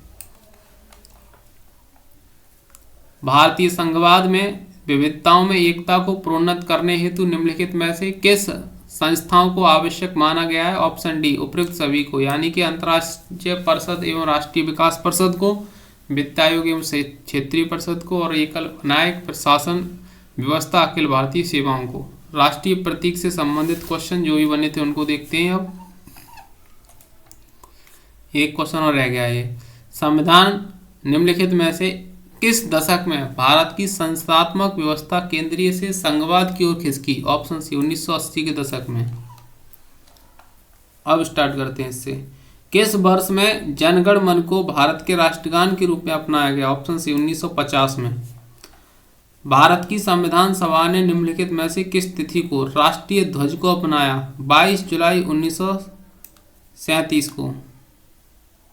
भारतीय संघवाद में विविधताओं में एकता को प्रोन्नत करने हेतु निम्नलिखित में से किस संस्थाओं को आवश्यक माना गया है? ऑप्शन डी उपयुक्त सभी को, यानी कि अंतर्राष्ट्रीय परिषद एवं राष्ट्रीय विकास परिषद को, वित्त आयोग एवं क्षेत्रीय परिषद को, और एकल न्यायिक प्रशासन व्यवस्था अखिल भारतीय सेवाओं को। राष्ट्रीय प्रतीक से संबंधित क्वेश्चन जो भी बने थे उनको देखते हैं। अब एक क्वेश्चन और रह गया है। संविधान निम्नलिखित में से किस दशक में भारत की संस्थात्मक व्यवस्था केंद्रीय से संघवाद की ओर खिसकी? ऑप्शन सी 1980 के दशक में। अब स्टार्ट करते हैं इससे। किस वर्ष में जनगण मन को भारत के राष्ट्रगान के रूप में अपनाया गया? ऑप्शन सी 1950 में। भारत की संविधान सभा ने निम्नलिखित में से किस तिथि को राष्ट्रीय ध्वज को अपनाया? 22 जुलाई 1937 को,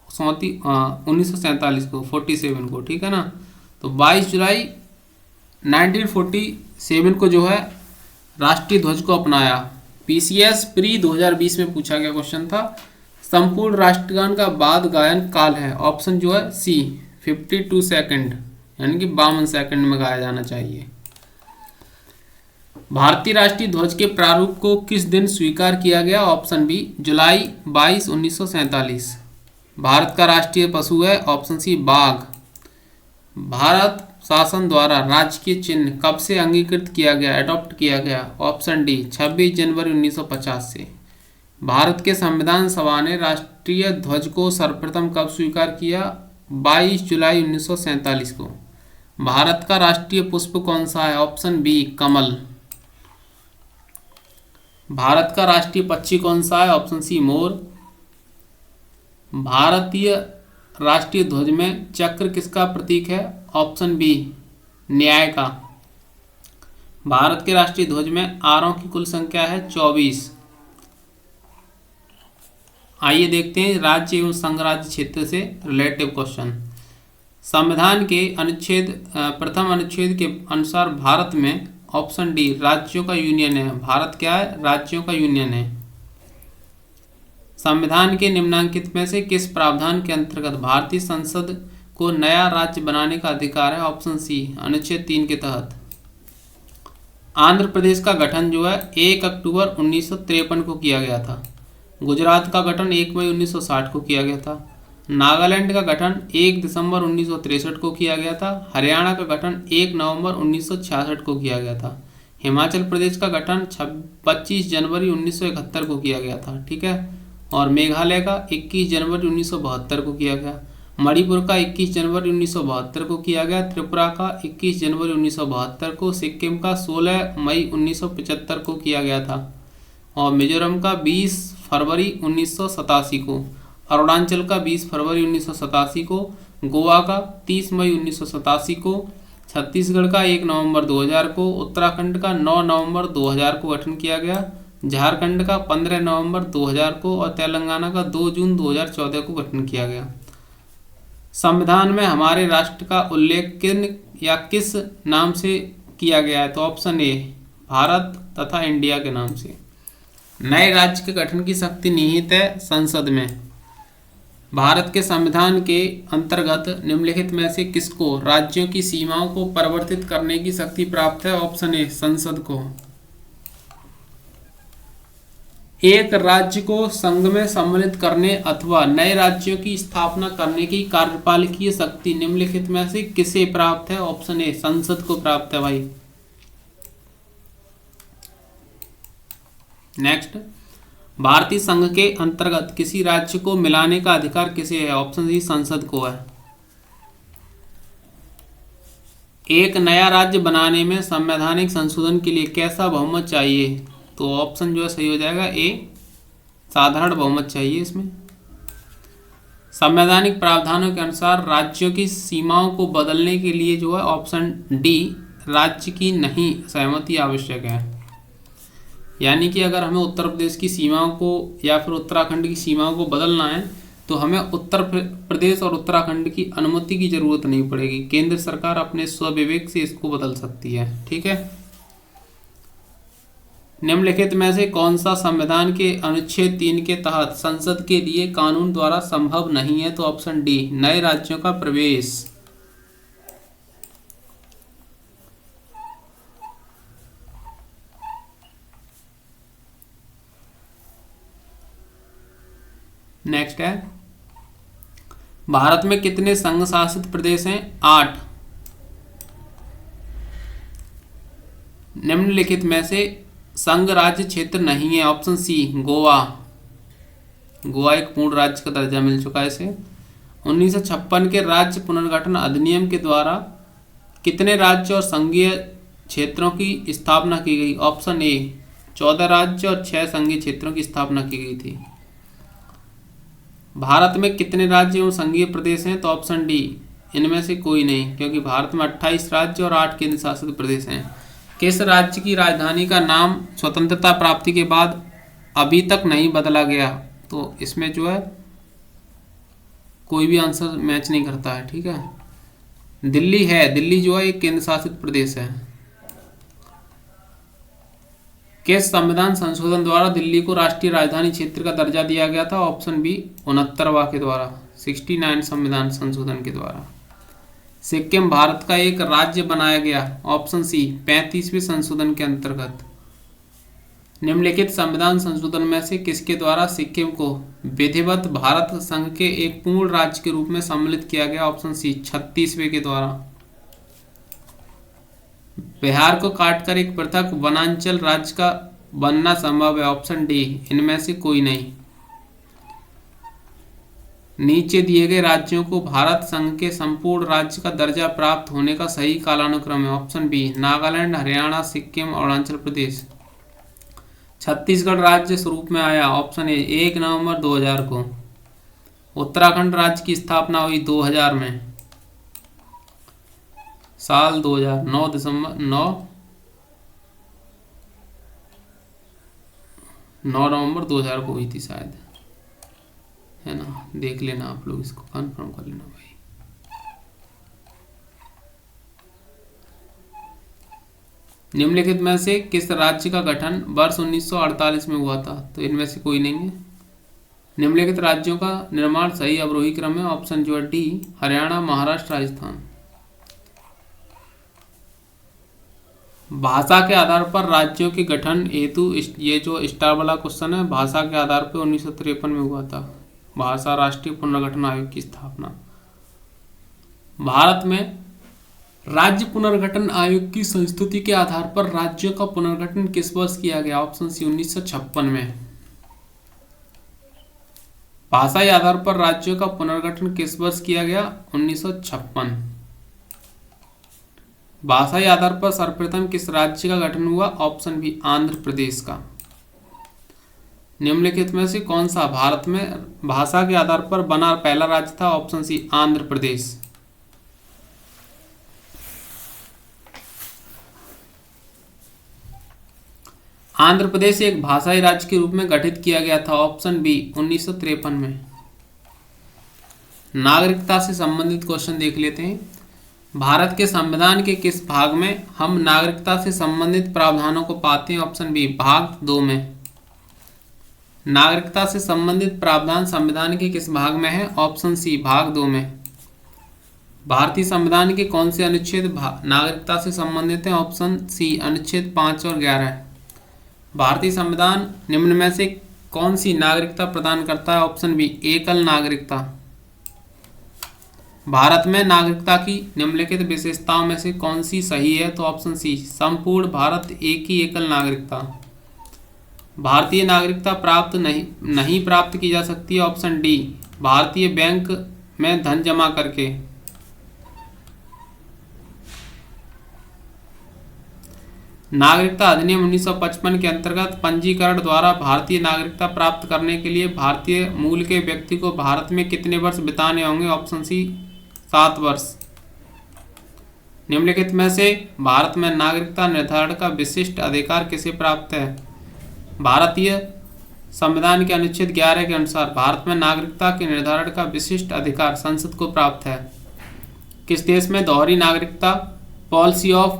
1947 को, 47 को, ठीक है ना। तो 22 जुलाई 1947 को जो है राष्ट्रीय ध्वज को अपनाया। पीसीएस प्री 2020 में पूछा गया क्वेश्चन था। संपूर्ण राष्ट्रगान का बाद गायन काल है? ऑप्शन जो है सी 52 सेकंड, यानी कि 52 सेकंड में गाया जाना चाहिए। भारतीय राष्ट्रीय ध्वज के प्रारूप को किस दिन स्वीकार किया गया? ऑप्शन बी जुलाई 22, 1947। भारत का राष्ट्रीय पशु है? ऑप्शन सी बाघ। भारत शासन द्वारा राजकीय चिन्ह कब से अंगीकृत किया गया, अडॉप्ट किया गया? ऑप्शन डी 26 जनवरी 1950 से। भारत के संविधान सभा ने राष्ट्रीय ध्वज को सर्वप्रथम कब स्वीकार किया? 22 जुलाई 1947 को। भारत का राष्ट्रीय पुष्प कौन सा है? ऑप्शन बी कमल। भारत का राष्ट्रीय पक्षी कौन सा है? ऑप्शन सी मोर। भारतीय राष्ट्रीय ध्वज में चक्र किसका प्रतीक है? ऑप्शन बी न्याय का। भारत के राष्ट्रीय ध्वज में आरों की कुल संख्या है 24। आइए देखते हैं राज्य एवं संघ राज्य क्षेत्र से रिलेटिव क्वेश्चन। संविधान के प्रथम अनुच्छेद के अनुसार भारत में ऑप्शन डी राज्यों का यूनियन है। भारत क्या है? राज्यों का यूनियन है। संविधान के निम्नलिखित में से किस प्रावधान के अंतर्गत भारतीय संसद को नया राज्य बनाने का अधिकार है? ऑप्शन सी अनुच्छेद 3 के तहत। आंध्र प्रदेश का गठन जो है 1 अक्टूबर 1953 को किया गया था। गुजरात का गठन 1 मई 1960 को किया गया था। नागालैंड का गठन 1 दिसंबर 1963 को किया गया था। हरियाणा का गठन 1 नवंबर 1966 को किया गया था। हिमाचल प्रदेश का गठन 25 जनवरी 1971 को किया गया था। ठीक है। और मेघालय का 21 जनवरी 1972 को किया गया। मणिपुर का 21 जनवरी 1972 को किया गया। त्रिपुरा का 21 जनवरी 1972 को। सिक्किम का 16 मई 1975 को किया गया था। और मिजोरम का 20 फरवरी 1987 को। अरुणाचल का 20 फरवरी 1987 को। गोवा का 30 मई 1987 को। छत्तीसगढ़ का 1 नवंबर 2000 को। उत्तराखंड का 9 नवंबर 2000 को गठन किया गया। झारखंड का 15 नवंबर 2000 को। और तेलंगाना का 2 जून 2014 को गठन किया गया। संविधान में हमारे राष्ट्र का उल्लेख किन या किस नाम से किया गया है? तो ऑप्शन ए भारत तथा इंडिया के नाम से। नए राज्य के गठन की शक्ति निहित है संसद में। भारत के संविधान के अंतर्गत निम्नलिखित में से किसको राज्यों की सीमाओं को परिवर्तित करने की शक्ति प्राप्त है? ऑप्शन ए संसद को। एक राज्य को संघ में सम्मिलित करने अथवा नए राज्यों की स्थापना करने की कार्यपालिकीय शक्ति निम्नलिखित में से किसे प्राप्त है? ऑप्शन ए संसद को प्राप्त है भाई। नेक्स्ट, भारतीय संघ के अंतर्गत किसी राज्य को मिलाने का अधिकार किसे है? ऑप्शन सी संसद को है। एक नया राज्य बनाने में संवैधानिक संशोधन के लिए कैसा बहुमत चाहिए? तो ऑप्शन जो है सही हो जाएगा ए साधारण बहुमत चाहिए इसमें। संवैधानिक प्रावधानों के अनुसार राज्यों की सीमाओं को बदलने के लिए जो है ऑप्शन डी राज्य की नहीं सहमति आवश्यक है। यानी कि अगर हमें उत्तर प्रदेश की सीमाओं को या फिर उत्तराखंड की सीमाओं को बदलना है तो हमें उत्तर प्रदेश और उत्तराखंड की अनुमति की जरूरत नहीं पड़ेगी। केंद्र सरकार अपने स्वविवेक से इसको बदल सकती है। ठीक है। निम्नलिखित में से कौन सा संविधान के अनुच्छेद 3 के तहत संसद के लिए कानून द्वारा संभव नहीं है? तो ऑप्शन डी नए राज्यों का प्रवेश। नेक्स्ट है, भारत में कितने संघ शासित प्रदेश हैं? 8। निम्नलिखित में से संघ राज्य क्षेत्र नहीं है? ऑप्शन सी गोवा। गोवा एक पूर्ण राज्य का दर्जा मिल चुका है इसे। 1956 के राज्य पुनर्गठन अधिनियम के द्वारा कितने राज्य और संघीय क्षेत्रों की स्थापना की गई? ऑप्शन ए 14 राज्य और 6 संघीय क्षेत्रों की स्थापना की गई थी। भारत में कितने राज्य एवं संघीय प्रदेश हैं? तो ऑप्शन डी इनमें से कोई नहीं, क्योंकि भारत में 28 राज्य और 8 केंद्र शासित प्रदेश हैं। किस राज्य की राजधानी का नाम स्वतंत्रता प्राप्ति के बाद अभी तक नहीं बदला गया? तो इसमें जो है कोई भी आंसर मैच नहीं करता है। ठीक है। दिल्ली है। दिल्ली जो है एक केंद्र शासित प्रदेश है। किस संविधान संशोधन द्वारा दिल्ली को राष्ट्रीय राजधानी क्षेत्र का दर्जा दिया गया था? ऑप्शन बी 69वां के द्वारा, 69 संविधान संशोधन के द्वारा। सिक्किम भारत का एक राज्य बनाया गया? ऑप्शन सी 35वें संशोधन के अंतर्गत। निम्नलिखित संविधान संशोधन में से किसके द्वारा सिक्किम को विधिवत भारत संघ के एक पूर्ण राज्य के रूप में सम्मिलित किया गया? ऑप्शन सी 36वें के द्वारा। बिहार को काटकर एक पृथक वनांचल राज्य का बनना संभव है? ऑप्शन डी इनमें से कोई नहीं। नीचे दिए गए राज्यों को भारत संघ के संपूर्ण राज्य का दर्जा प्राप्त होने का सही कालानुक्रम है। Option B Nagaland, Haryana, Sikkim, Arunachal Pradesh. छत्तीसगढ़ राज्य स्वरूप में आया ऑप्शन ए 1 नवंबर 2000 को। उत्तराखंड राज्य की स्थापना हुई 2000 में, साल 2000, 9 नवंबर 2000 को हुई थी शायद, है ना। देख लेना आप लोग, इसको कंफर्म कर लेना भाई। निम्नलिखित में से किस राज्य का गठन वर्ष 1948 में हुआ था? तो इनमें से कोई नहीं है। निम्नलिखित राज्यों का निर्माण सही अवरोही क्रम है। ऑप्शन जो है डी हरियाणा, महाराष्ट्र, राजस्थान। भाषा के आधार पर राज्यों के गठन हेतु ये जो स्टार वाला क्वेश्चन है, भाषा के आधार पर 1953 में हुआ था भाषा राष्ट्रीय पुनर्गठन आयोग की स्थापना। भारत में राज्य पुनर्गठन आयोग की संस्तुति के आधार पर राज्यों का पुनर्गठन किस वर्ष किया गया? ऑप्शन सी 1956 में। भाषाई आधार पर राज्यों का पुनर्गठन किस वर्ष किया गया? 1956। भाषाई आधार पर सर्वप्रथम किस राज्य का गठन हुआ? ऑप्शन बी आंध्र प्रदेश का। निम्नलिखित में से कौन सा भारत में भाषा के आधार पर बना पहला राज्य था? ऑप्शन सी आंध्र प्रदेश। आंध्र प्रदेश एक भाषाई राज्य के रूप में गठित किया गया था। ऑप्शन बी 1953 में। नागरिकता से संबंधित क्वेश्चन देख लेते हैं। भारत के संविधान के किस भाग में हम नागरिकता से संबंधित प्रावधानों को पाते हैं? ऑप्शन बी भाग 2 में। नागरिकता से संबंधित प्रावधान संविधान के किस भाग में है? ऑप्शन सी भाग 2 में। भारतीय संविधान के कौन से अनुच्छेद नागरिकता से संबंधित हैं? ऑप्शन सी अनुच्छेद 5 और 11। भारतीय संविधान निम्न में से कौन सी नागरिकता प्रदान करता है? ऑप्शन बी एकल नागरिकता। भारत में नागरिकता की निम्नलिखित विशेषताओं में से कौन सी सही है? तो ऑप्शन सी संपूर्ण भारत एक ही एकल नागरिकता। भारतीय नागरिकता प्राप्त नहीं प्राप्त की जा सकती है। ऑप्शन डी भारतीय बैंक में धन जमा करके। नागरिकता अधिनियम 1955 के अंतर्गत पंजीकरण द्वारा भारतीय नागरिकता प्राप्त करने के लिए भारतीय मूल के व्यक्ति को भारत में कितने वर्ष बिताने होंगे? ऑप्शन सी 7 वर्ष। निम्नलिखित में से भारत में नागरिकता निर्धारण का विशिष्ट अधिकार किसे प्राप्त है? भारतीय संविधान के अनुच्छेद 11 के अनुसार भारत में नागरिकता के निर्धारण का विशिष्ट अधिकार संसद को प्राप्त है। किस देश में दोहरी नागरिकता पॉलिसी ऑफ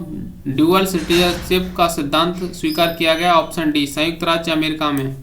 ड्यूअल सिटीजनशिप का सिद्धांत स्वीकार किया गया? ऑप्शन डी संयुक्त राज्य अमेरिका में।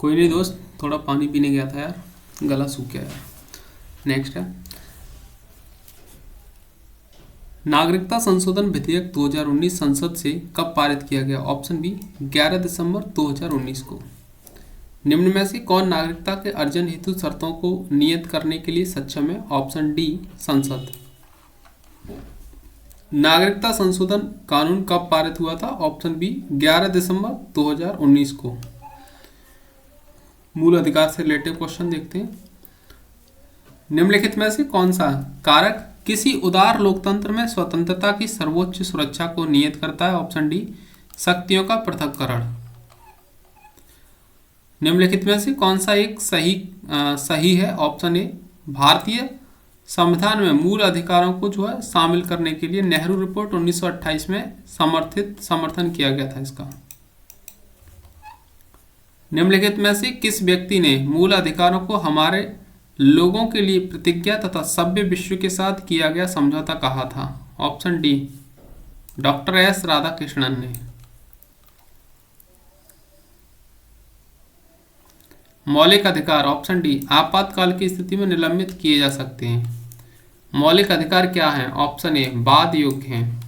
कोई नहीं दोस्त, थोड़ा पानी पीने गया था यार, गला सूख गया यार। नेक्स्ट है, नागरिकता संशोधन विधेयक 2019 संसद से कब पारित किया गया? ऑप्शन बी 11 दिसंबर 2019 को। निम्न में से कौन नागरिकता के अर्जन हेतु शर्तों को नियत करने के लिए सक्षम है? ऑप्शन डी संसद। नागरिकता संशोधन कानून कब पारित हुआ था? ऑप्शन बी 11 दिसंबर 2019 को। मूल अधिकार से रिलेटेड क्वेश्चन देखते हैं। निम्नलिखित में से कौन सा कारक किसी उदार लोकतंत्र में स्वतंत्रता की सर्वोच्च सुरक्षा को नियत करता है? ऑप्शन डी शक्तियों का पृथक्करण। निम्नलिखित में से कौन सा एक सही है? ऑप्शन ए भारतीय संविधान में मूल अधिकारों को जो है शामिल करने के लिए नेहरू रिपोर्ट 1928 में समर्थन किया गया था इसका। निम्नलिखित में से किस व्यक्ति ने मूल अधिकारों को हमारे लोगों के लिए प्रतिज्ञा तथा सभ्य विश्व के साथ किया गया समझौता कहा था? Option D doctor S Radhakrishnan ने। मौलिक अधिकार, ऑप्शन डी आपातकाल की स्थिति में निलंबित किए जा सकते हैं। मौलिक अधिकार क्या हैं? ऑप्शन ए वाद योग्य हैं।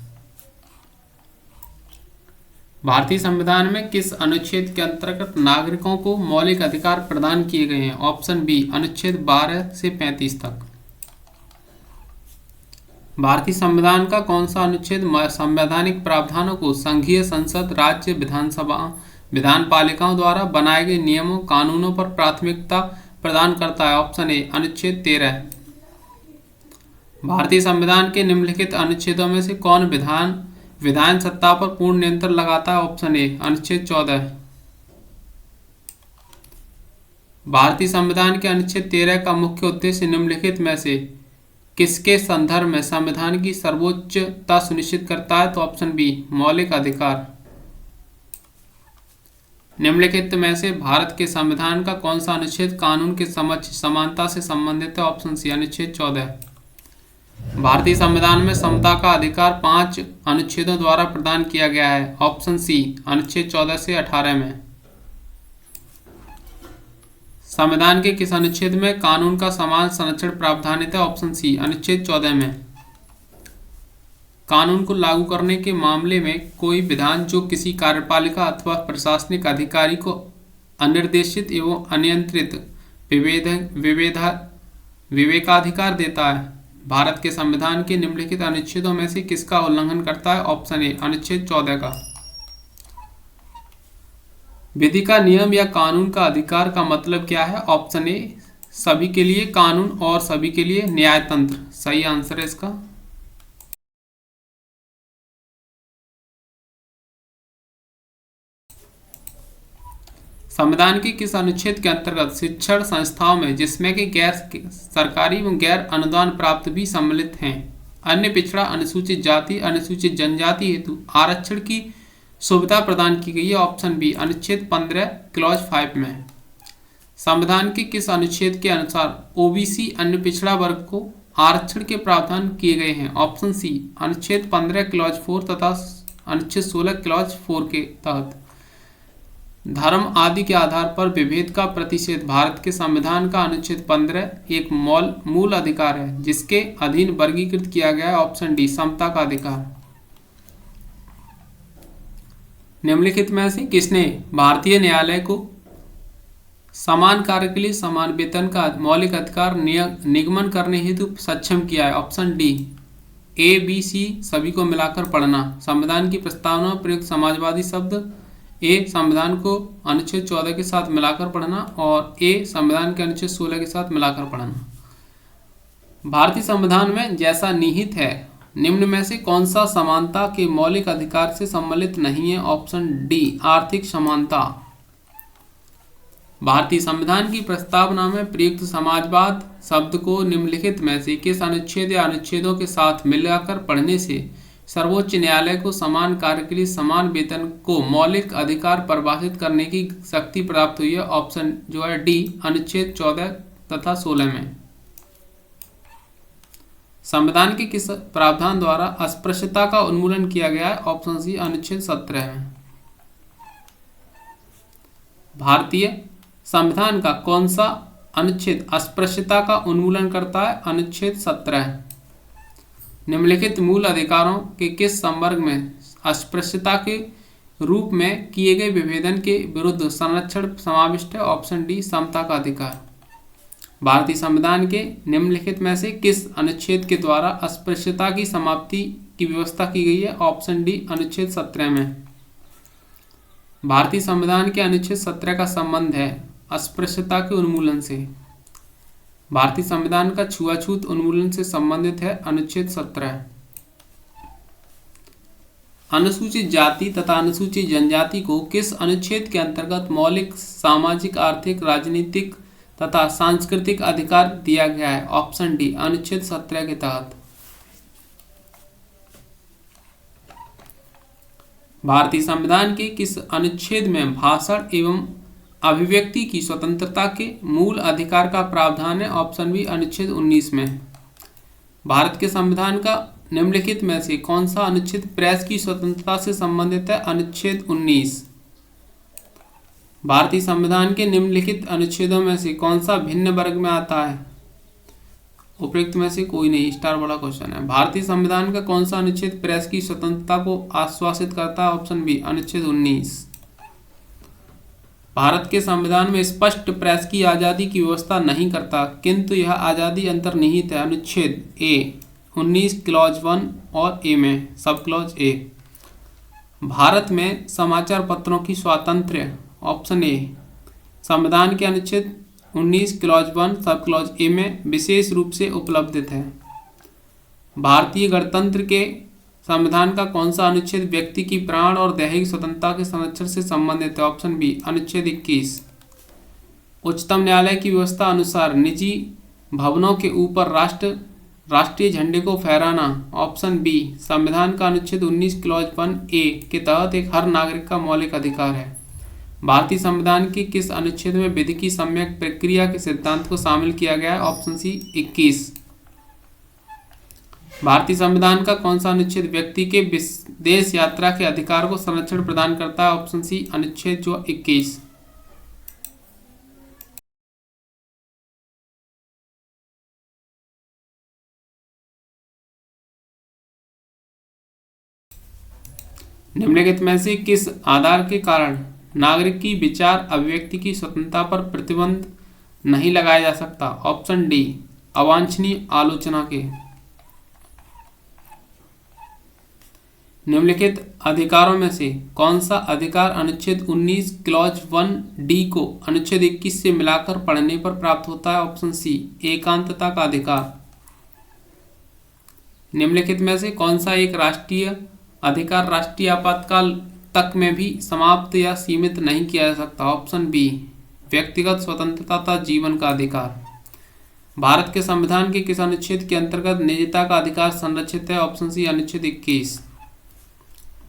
भारतीय संविधान में किस अनुच्छेद के अंतर्गत नागरिकों को मौलिक अधिकार प्रदान किए गए हैं? ऑप्शन बी अनुच्छेद 12 से 35 तक। भारतीय संविधान का कौन सा अनुच्छेद संवैधानिक प्रावधानों को संघीय संसद, राज्य विधानसभा, विधानपालिकाओं द्वारा बनाए गए नियमों कानूनों पर प्राथमिकता प्रदान करता है? ऑप्शन ए अनुच्छेद 13। भारतीय संविधान के निम्नलिखित अनुच्छेदों में से कौन विधान सत्ता पर पूर्ण नियंत्रण लगाता है? ऑप्शन ए अनुच्छेद 14। भारतीय संविधान के अनुच्छेद 13 का मुख्य उद्देश्य निम्नलिखित में से किसके संदर्भ में संविधान की सर्वोच्चता सुनिश्चित करता है? तो ऑप्शन बी मौलिक अधिकार। निम्नलिखित में से भारत के संविधान का कौन सा अनुच्छेद कानून के समक्ष समानता से संबंधित है? ऑप्शन सी अनुच्छेद 14। भारतीय संविधान में समता का अधिकार 5 अनुच्छेदों द्वारा प्रदान किया गया है? ऑप्शन सी अनुच्छेद 14 से 18 में। संविधान के किस अनुच्छेद में कानून का समान संरक्षण प्रावधानित है? ऑप्शन सी अनुच्छेद 14 में। कानून को लागू करने के मामले में कोई विधान जो किसी कार्यपालिका अथवा प्रशासनिक अधिकारी को अनिर्देशित एवं अनियंत्रित विवेकाधिकार देता है, भारत के संविधान के निम्नलिखित अनुच्छेदों में से किसका उल्लंघन करता है? ऑप्शन ए अनुच्छेद 14 का। विधि का नियम या कानून का अधिकार का मतलब क्या है? ऑप्शन ए सभी के लिए कानून और सभी के लिए न्यायतंत्र। सही आंसर है इसका। संविधान के किस अनुच्छेद के अंतर्गत शिक्षण संस्थाओं में, जिसमें कि गैर सरकारी एवं गैर अनुदान प्राप्त भी सम्मिलित हैं, अन्य पिछड़ा अनुसूचित जाति अनुसूचित जनजाति हेतु आरक्षण की सुविधा प्रदान की गई है? ऑप्शन बी अनुच्छेद 15 क्लॉज 5 में। संविधान के किस अनुच्छेद के अनुसार ओबीसी अन्य पिछड़ा वर्ग को आरक्षण के प्रावधान किए गए हैं? ऑप्शन सी अनुच्छेद 15 क्लॉज 4 तथा अनुच्छेद 16 क्लॉज 4 के तहत। धर्म आदि के आधार पर विभेद का प्रतिषेध भारत के संविधान का अनुच्छेद 15 एक मूल अधिकार है जिसके अधीन वर्गीकृत किया गया है? ऑप्शन डी समता का अधिकार। निम्नलिखित में से किसने भारतीय न्यायालय को समान कार्य के लिए समान वेतन का मौलिक अधिकार निगमन करने हेतु सक्षम किया है? Option D A B C सभी को मिलाकर पढ़ना। संविधान की प्रस्तावना में प्रयुक्त समाजवादी शब्द ए संविधान को अनुच्छेद 14 के साथ मिलाकर पढ़ना और ए संविधान के अनुच्छेद 16 के साथ मिलाकर पढ़ना। भारतीय संविधान में जैसा निहित है निम्न में से कौन सा समानता के मौलिक अधिकार से सम्मिलित नहीं है? ऑप्शन डी आर्थिक समानता। भारतीय संविधान की प्रस्तावना में प्रयुक्त समाजवाद शब्द को निम्नलिखित में से किस अनुच्छेद या अनुच्छेदों के साथ मिलाकर पढ़ने से सर्वोच्च न्यायालय को समान कार्य के लिए समान वेतन को मौलिक अधिकार परिभाषित करने की शक्ति प्राप्त हुई है? ऑप्शन जो है डी अनुच्छेद 14 तथा 16 में। संविधान के किस प्रावधान द्वारा अस्पृश्यता का उन्मूलन किया गया है? ऑप्शन सी अनुच्छेद 17 में। भारतीय संविधान का कौन सा अनुच्छेद अस्पृश्यता का उन्मूलन करता है? अनुच्छेद 17। निम्नलिखित मूल अधिकारों के किस संवर्ग में अस्पृश्यता के रूप में किए गए विभेदन के विरुद्ध संरक्षण समाविष्ट है? ऑप्शन डी समता का अधिकार। भारतीय संविधान के निम्नलिखित में से किस अनुच्छेद के द्वारा अस्पृश्यता की समाप्ति की व्यवस्था की गई है? ऑप्शन डी अनुच्छेद 17 में। भारतीय संविधान के अनुच्छेद 17 का संबंध है अस्पृश्यता के उन्मूलन से। भारतीय संविधान का छुआछूत उन्मूलन से संबंधित है अनुच्छेद 17। अनुसूचित जाति तथा अनुसूचित जनजाति को किस अनुच्छेद के अंतर्गत मौलिक सामाजिक आर्थिक राजनीतिक तथा सांस्कृतिक अधिकार दिया गया है? ऑप्शन डी अनुच्छेद 17 के तहत। भारतीय संविधान के किस अनुच्छेद में भाषण एवं अभिव्यक्ति की स्वतंत्रता के मूल अधिकार का प्रावधान है? ऑप्शन बी अनुच्छेद 19 में। भारत के संविधान का निम्नलिखित में से कौन सा अनुच्छेद प्रेस की स्वतंत्रता से संबंधित है? अनुच्छेद 19। भारतीय संविधान के निम्नलिखित अनुच्छेदों में से कौन सा भिन्न वर्ग में आता है? उपयुक्त में से कोई नहीं। स्टार बड़ा क्वेश्चन है। भारतीय संविधान का कौन सा अनुच्छेद प्रेस की स्वतंत्रता को आश्वासित करता है? ऑप्शन बी अनुच्छेद 19। भारत के संविधान में स्पष्ट प्रेस की आज़ादी की व्यवस्था नहीं करता, किंतु यह आज़ादी अंतर्निहित है अनुच्छेद ए 19 क्लॉज 1 और ए में सब क्लॉज ए। भारत में समाचार पत्रों की स्वातंत्र्य ऑप्शन ए संविधान के अनुच्छेद 19 क्लॉज 1 सब क्लॉज ए में विशेष रूप से उपलब्ध है। भारतीय गणतंत्र के संविधान का कौन सा अनुच्छेद व्यक्ति की प्राण और दैहिक स्वतंत्रता के संरक्षण से संबंधित है? ऑप्शन बी अनुच्छेद 21। उच्चतम न्यायालय की व्यवस्था अनुसार निजी भवनों के ऊपर राष्ट्रीय झंडे को फहराना ऑप्शन बी संविधान का अनुच्छेद 19 क्लॉज 1 ए के तहत एक हर नागरिक का मौलिक अधिकार है। भारतीय संविधान के किस अनुच्छेद में विधि की सम्यक प्रक्रिया के सिद्धांत को शामिल किया गया है? Option C 21। भारतीय संविधान का कौन सा अनुच्छेद व्यक्ति के विदेश यात्रा के अधिकार को संरक्षण प्रदान करता है? ऑप्शन सी अनुच्छेद 21। निम्नलिखित में से किस आधार के कारण नागरिक की विचार अभिव्यक्ति की स्वतंत्रता पर प्रतिबंध नहीं लगाया जा सकता? ऑप्शन डी अवांछनीय आलोचना के। निम्नलिखित अधिकारों में से कौन सा अधिकार अनुच्छेद 19 क्लॉज 1 डी को अनुच्छेद 21 से मिलाकर पढ़ने पर प्राप्त होता है? ऑप्शन सी एकांतता का अधिकार। निम्नलिखित में से कौन सा एक राष्ट्रीय अधिकार राष्ट्रीय आपातकाल तक में भी समाप्त या सीमित नहीं किया जा सकता? ऑप्शन बी व्यक्तिगत स्वतंत्रता तथा जीवन का अधिकार। भारत के संविधान के किस अनुच्छेद के अंतर्गत निजता का अधिकार संरक्षित है? ऑप्शन सी अनुच्छेद 21।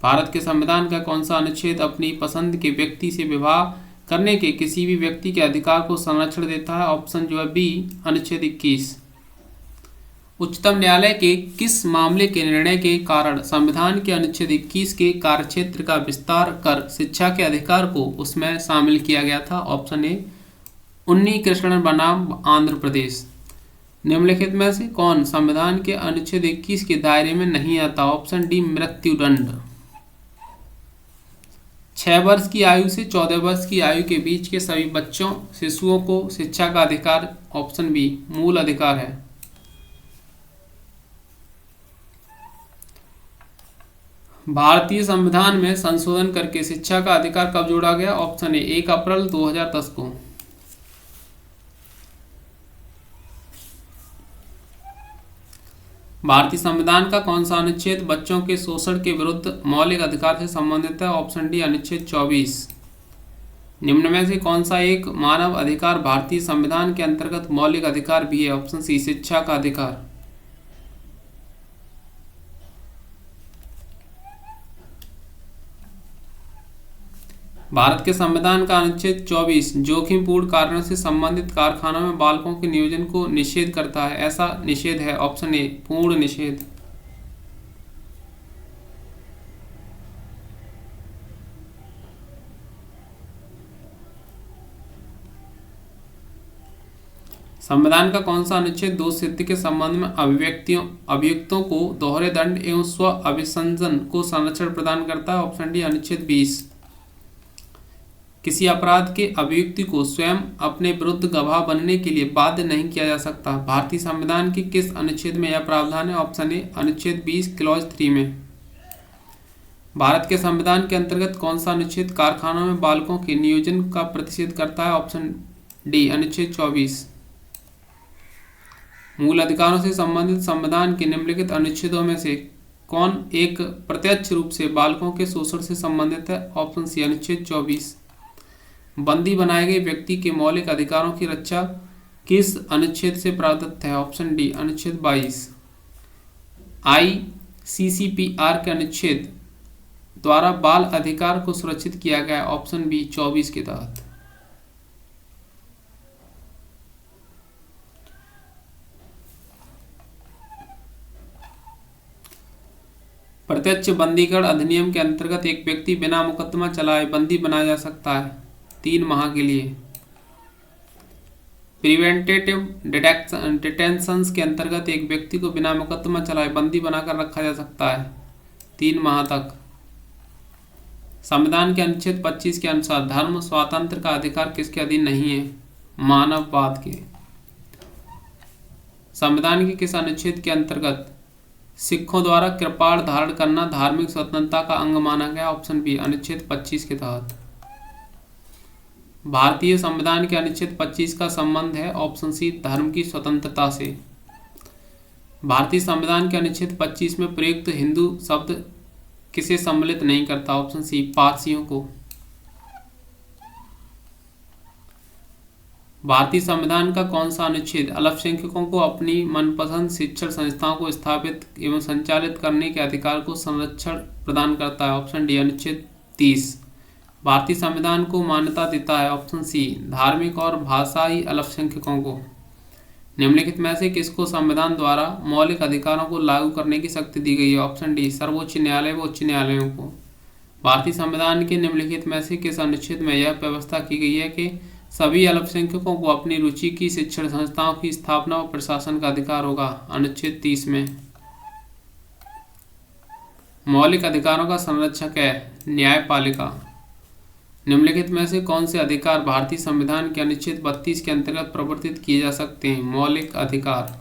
भारत के संविधान का कौन सा अनुच्छेद अपनी पसंद के व्यक्ति से विवाह करने के किसी भी व्यक्ति के अधिकार को संरक्षण देता है? ऑप्शन जो है बी अनुच्छेद 21। उच्चतम न्यायालय के किस मामले के निर्णय के कारण संविधान के अनुच्छेद 21 के कार्यक्षेत्र का विस्तार कर शिक्षा के अधिकार को उसमें शामिल किया गया था? ऑप्शन ए उन्नी कृष्णन बनाम आंध्र प्रदेश। निम्नलिखित में से कौन संविधान के अनुच्छेद 21 के दायरे में नहीं आता? ऑप्शन डी मृत्युदंड। 6 वर्ष की आयु से 14 वर्ष की आयु के बीच के सभी बच्चों शिशुओं को शिक्षा का अधिकार ऑप्शन बी मूल अधिकार है। भारतीय संविधान में संशोधन करके शिक्षा का अधिकार कब जोड़ा गया? ऑप्शन ए 1 अप्रैल 2010 को। भारतीय संविधान का कौन सा अनुच्छेद बच्चों के शोषण के विरुद्ध मौलिक अधिकार से संबंधित है? ऑप्शन डी अनुच्छेद 24। निम्न में से कौन सा एक मानव अधिकार भारतीय संविधान के अंतर्गत मौलिक अधिकार भी है? ऑप्शन सी शिक्षा का अधिकार। भारत के संविधान का अनुच्छेद 24 जोखिमपूर्ण कारणों से संबंधित कारखानों में बालकों के नियोजन को निषेध करता है। ऐसा निषेध है ऑप्शन ए पूर्ण निषेध। संविधान का कौन सा अनुच्छेद दोष सिद्धि के संबंध में अभियुक्तों को दोहरे दंड एवं स्व अभिसंजन को संरक्षण प्रदान करता है? ऑप्शन डी अनुच्छेद 20। किसी अपराध के अभियुक्ति को स्वयं अपने विरुद्ध गवाह बनने के लिए बाध्य नहीं किया जा सकता। भारतीय संविधान के किस अनुच्छेद में यह प्रावधान है? ऑप्शन ए अनुच्छेद 20 क्लॉज 3 में। भारत के संविधान के अंतर्गत कौन सा अनुच्छेद कारखानों में बालकों के नियोजन का प्रतिषेध करता है? ऑप्शन डी अनुच्छेद 24। मूल अधिकारों से संबंधित संविधान के निम्नलिखित अनुच्छेदों में से कौन एक प्रत्यक्ष रूप से बालकों के शोषण से संबंधित है? ऑप्शन सी अनुच्छेद 24। बंदी बनाए गए व्यक्ति के मौलिक अधिकारों की रक्षा किस अनुच्छेद से प्रावधान है? ऑप्शन डी अनुच्छेद 22। ICCPR के अनुच्छेद द्वारा बाल अधिकार को सुरक्षित किया गया? ऑप्शन बी 24 के तहत। प्रत्यक्ष बंदीकरण अधिनियम के अंतर्गत एक व्यक्ति बिना मुकदमा चलाए बंदी बनाया जा सकता है 3 माह के लिए। प्रिवेंटिव डिटेंशंस के अंतर्गत एक व्यक्ति को बिना मुकदमा चलाए बंदी बनाकर रखा जा सकता है 3 माह तक। संविधान के अनुच्छेद 25 के अनुसार धर्म स्वातंत्र्य का अधिकार किसके अधीन नहीं है? मानववाद के। संविधान के किस अनुच्छेद के अंतर्गत सिखों द्वारा कृपाण धारण करना धार्मिक स्वतंत्रता का अंग माना गया? ऑप्शन बी अनुच्छेद 25 के तहत। भारतीय संविधान के अनुच्छेद 25 का संबंध है? ऑप्शन सी धर्म की स्वतंत्रता से। भारतीय संविधान के अनुच्छेद 25 में प्रयुक्त हिंदू शब्द किसे सम्मिलित नहीं करता? ऑप्शन सी पारसियों को। भारतीय संविधान का कौन सा अनुच्छेद अल्पसंख्यकों को अपनी मनपसंद शिक्षण संस्थाओं को स्थापित एवं संचालित करने के अधिकार को संरक्षण प्रदान करता है? ऑप्शन डी अनुच्छेद 30। भारतीय संविधान को मान्यता देता है? ऑप्शन सी धार्मिक और भाषाई अल्पसंख्यकों को। निम्नलिखित में से किसको संविधान द्वारा मौलिक अधिकारों को लागू करने की शक्ति दी गई है? ऑप्शन डी सर्वोच्च न्यायालय व उच्च न्यायालयों को। भारतीय संविधान के निम्नलिखित में से किस अनुच्छेद में यह व्यवस्था की गई है कि सभी अल्पसंख्यकों को अपनी रुचि की शिक्षण संस्थाओं की स्थापना व प्रशासन का अधिकार होगा? अनुच्छेद 30 में। मौलिक अधिकारों का संरक्षक है न्यायपालिका। निम्नलिखित में से कौन से अधिकार भारतीय संविधान के अनुच्छेद 32 के अंतर्गत प्रवर्तित किए जा सकते हैं? मौलिक अधिकार।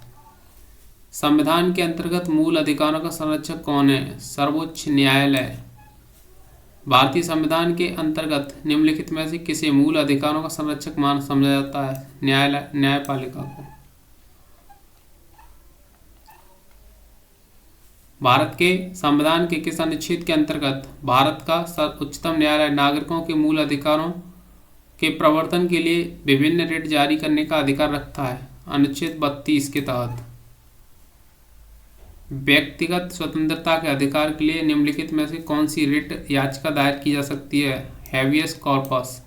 संविधान के अंतर्गत मूल अधिकारों का संरक्षक कौन है? सर्वोच्च न्यायालय। भारतीय संविधान के अंतर्गत निम्नलिखित में से किसे मूल अधिकारों का संरक्षक मान समझा जाता है? न्यायपालिका को। भारत के संविधान के किस अनुच्छेद के अंतर्गत भारत का उच्चतम न्यायालय नागरिकों के मूल अधिकारों के प्रवर्तन के लिए विभिन्न रिट जारी करने का अधिकार रखता है? अनुच्छेद 32 के तहत। व्यक्तिगत स्वतंत्रता के अधिकार के लिए निम्नलिखित में से कौन सी रिट याचिका दायर की जा सकती है? Habeas corpus.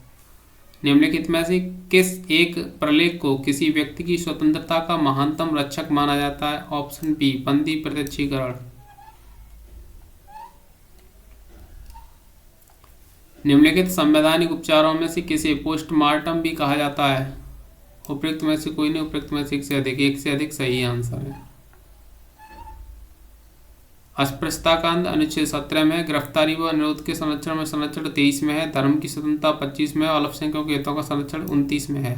निम्नलिखित में से किस एक प्रलेख को किसी व्यक्ति की स्वतंत्रता का महानतम रक्षक माना जाता है? ऑप्शन बी बंदी प्रत्यक्षीकरण। निम्नलिखित संवैधानिक उपचारों में से किसे पोस्टमार्टम भी कहा जाता है? उपयुक्त में से कोई नहीं, उपयुक्त में से एक से अधिक सही आंसर है। अस्पृश्यता कांड अनुच्छेद 17 में, गिरफ्तारी व निरोध के संरक्षण में संरक्षण 23 में है, धर्म की स्वतंत्रता 25 में, अल्पसंख्यकों के हितों का संरक्षण 29 में है।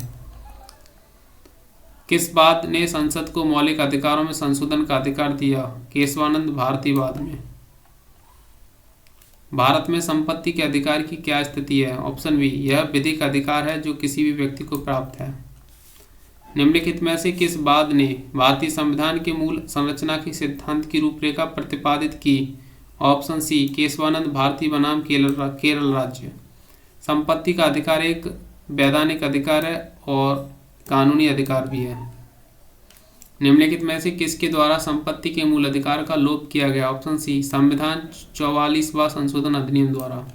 किस बात ने संसद को मौलिक अधिकारों में संशोधन का अधिकार दिया? केशवानंद भारतीवाद में। भारत में संपत्ति के अधिकार की क्या स्थिति है? ऑप्शन बी यह विधिक अधिकार है जो किसी भी व्यक्ति को प्राप्त है। निम्नलिखित में से किस वाद ने भारतीय संविधान के मूल संरचना के सिद्धांत की रूपरेखा प्रतिपादित की? ऑप्शन सी केशवानंद भारती बनाम केरल राज्य। संपत्ति का अधिकार एक वैधानिक अधिकार है और कानूनी अधिकार भी है। निम्नलिखित में से किसके द्वारा संपत्ति के मूल अधिकार का लोप किया गया? ऑप्शन सी संविधान 44वां संशोधन अधिनियम द्वारा।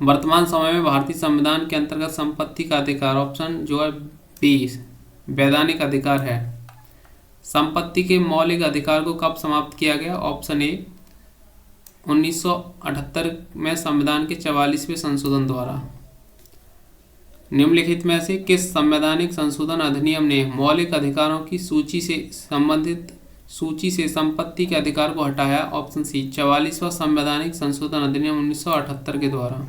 वर्तमान समय में भारतीय संविधान के अंतर्गत संपत्ति का अधिकार ऑप्शन जो है बी वैधानिक अधिकार है। संपत्ति के मौलिक अधिकार को कब समाप्त किया गया? ऑप्शन ए 1978 में संविधान के 44वें संशोधन द्वारा। निम्नलिखित में से किस संवैधानिक संशोधन अधिनियम ने मौलिक अधिकारों की सूची से संबंधित सूची से संपत्ति के अधिकार को हटाया? ऑप्शन सी 44वां संवैधानिक संशोधन अधिनियम 1978 के द्वारा।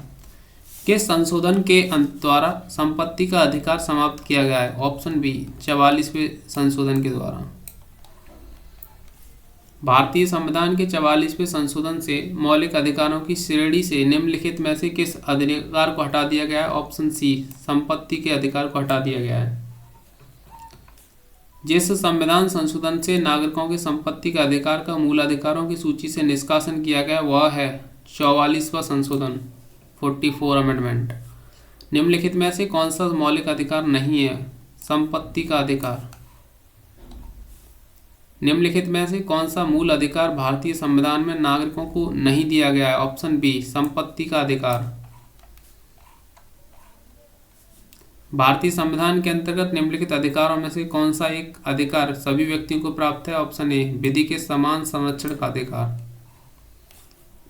किस संशोधन के द्वारा संपत्ति का अधिकार समाप्त किया गया है? ऑप्शन बी 44वें संशोधन के द्वारा। भारतीय संविधान के 44वें संशोधन से मौलिक अधिकारों की श्रेणी से निम्नलिखित में से किस अधिकार को हटा दिया गया है? ऑप्शन सी संपत्ति के अधिकार को हटा दिया गया है। जिस संविधान संशोधन से नागरिकों की संपत्ति के अधिकार का मूल अधिकारों की सूची से निष्कासन किया गया वह है 44वां संशोधन 44 अमेंडमेंट। निम्नलिखित में से कौन सा मौलिक अधिकार नहीं है? संपत्ति का अधिकार। निम्नलिखित में से कौन सा मूल अधिकार भारतीय संविधान में नागरिकों को नहीं दिया गया है? ऑप्शन बी संपत्ति का अधिकार। भारतीय संविधान के अंतर्गत निम्नलिखित अधिकारों में से कौन सा एक अधिकार सभी व्यक्तियों को प्राप्त है? ऑप्शन ए विधि के समान संरक्षण का अधिकार।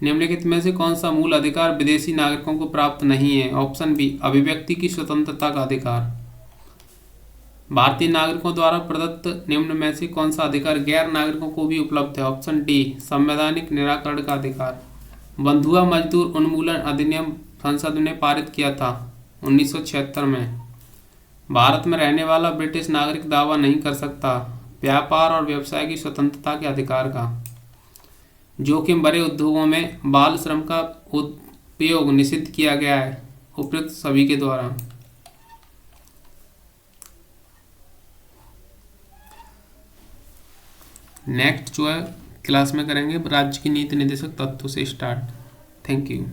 निम्नलिखित में से कौन सा मूल अधिकार विदेशी नागरिकों को प्राप्त नहीं है? ऑप्शन बी अभिव्यक्ति की स्वतंत्रता का अधिकार। भारतीय नागरिकों द्वारा प्रदत्त निम्न में से कौन सा अधिकार गैर नागरिकों को भी उपलब्ध है? ऑप्शन डी संवैधानिक निराकरण का अधिकार। बंधुआ मजदूर उन्मूलन अधिनियम संसद ने पारित किया था 1976 में। भारत में रहने वाला ब्रिटिश नागरिक दावा नहीं कर सकता व्यापार और व्यवसाय की स्वतंत्रता के अधिकार का। जोखिम भरे उद्योगों में बाल श्रम का उपयोग निषिद्ध किया गया है उपयुक्त सभी के द्वारा। नेक्स्ट जो है क्लास में करेंगे राज्य की नीति निर्देशक तत्वों से स्टार्ट। Thank you.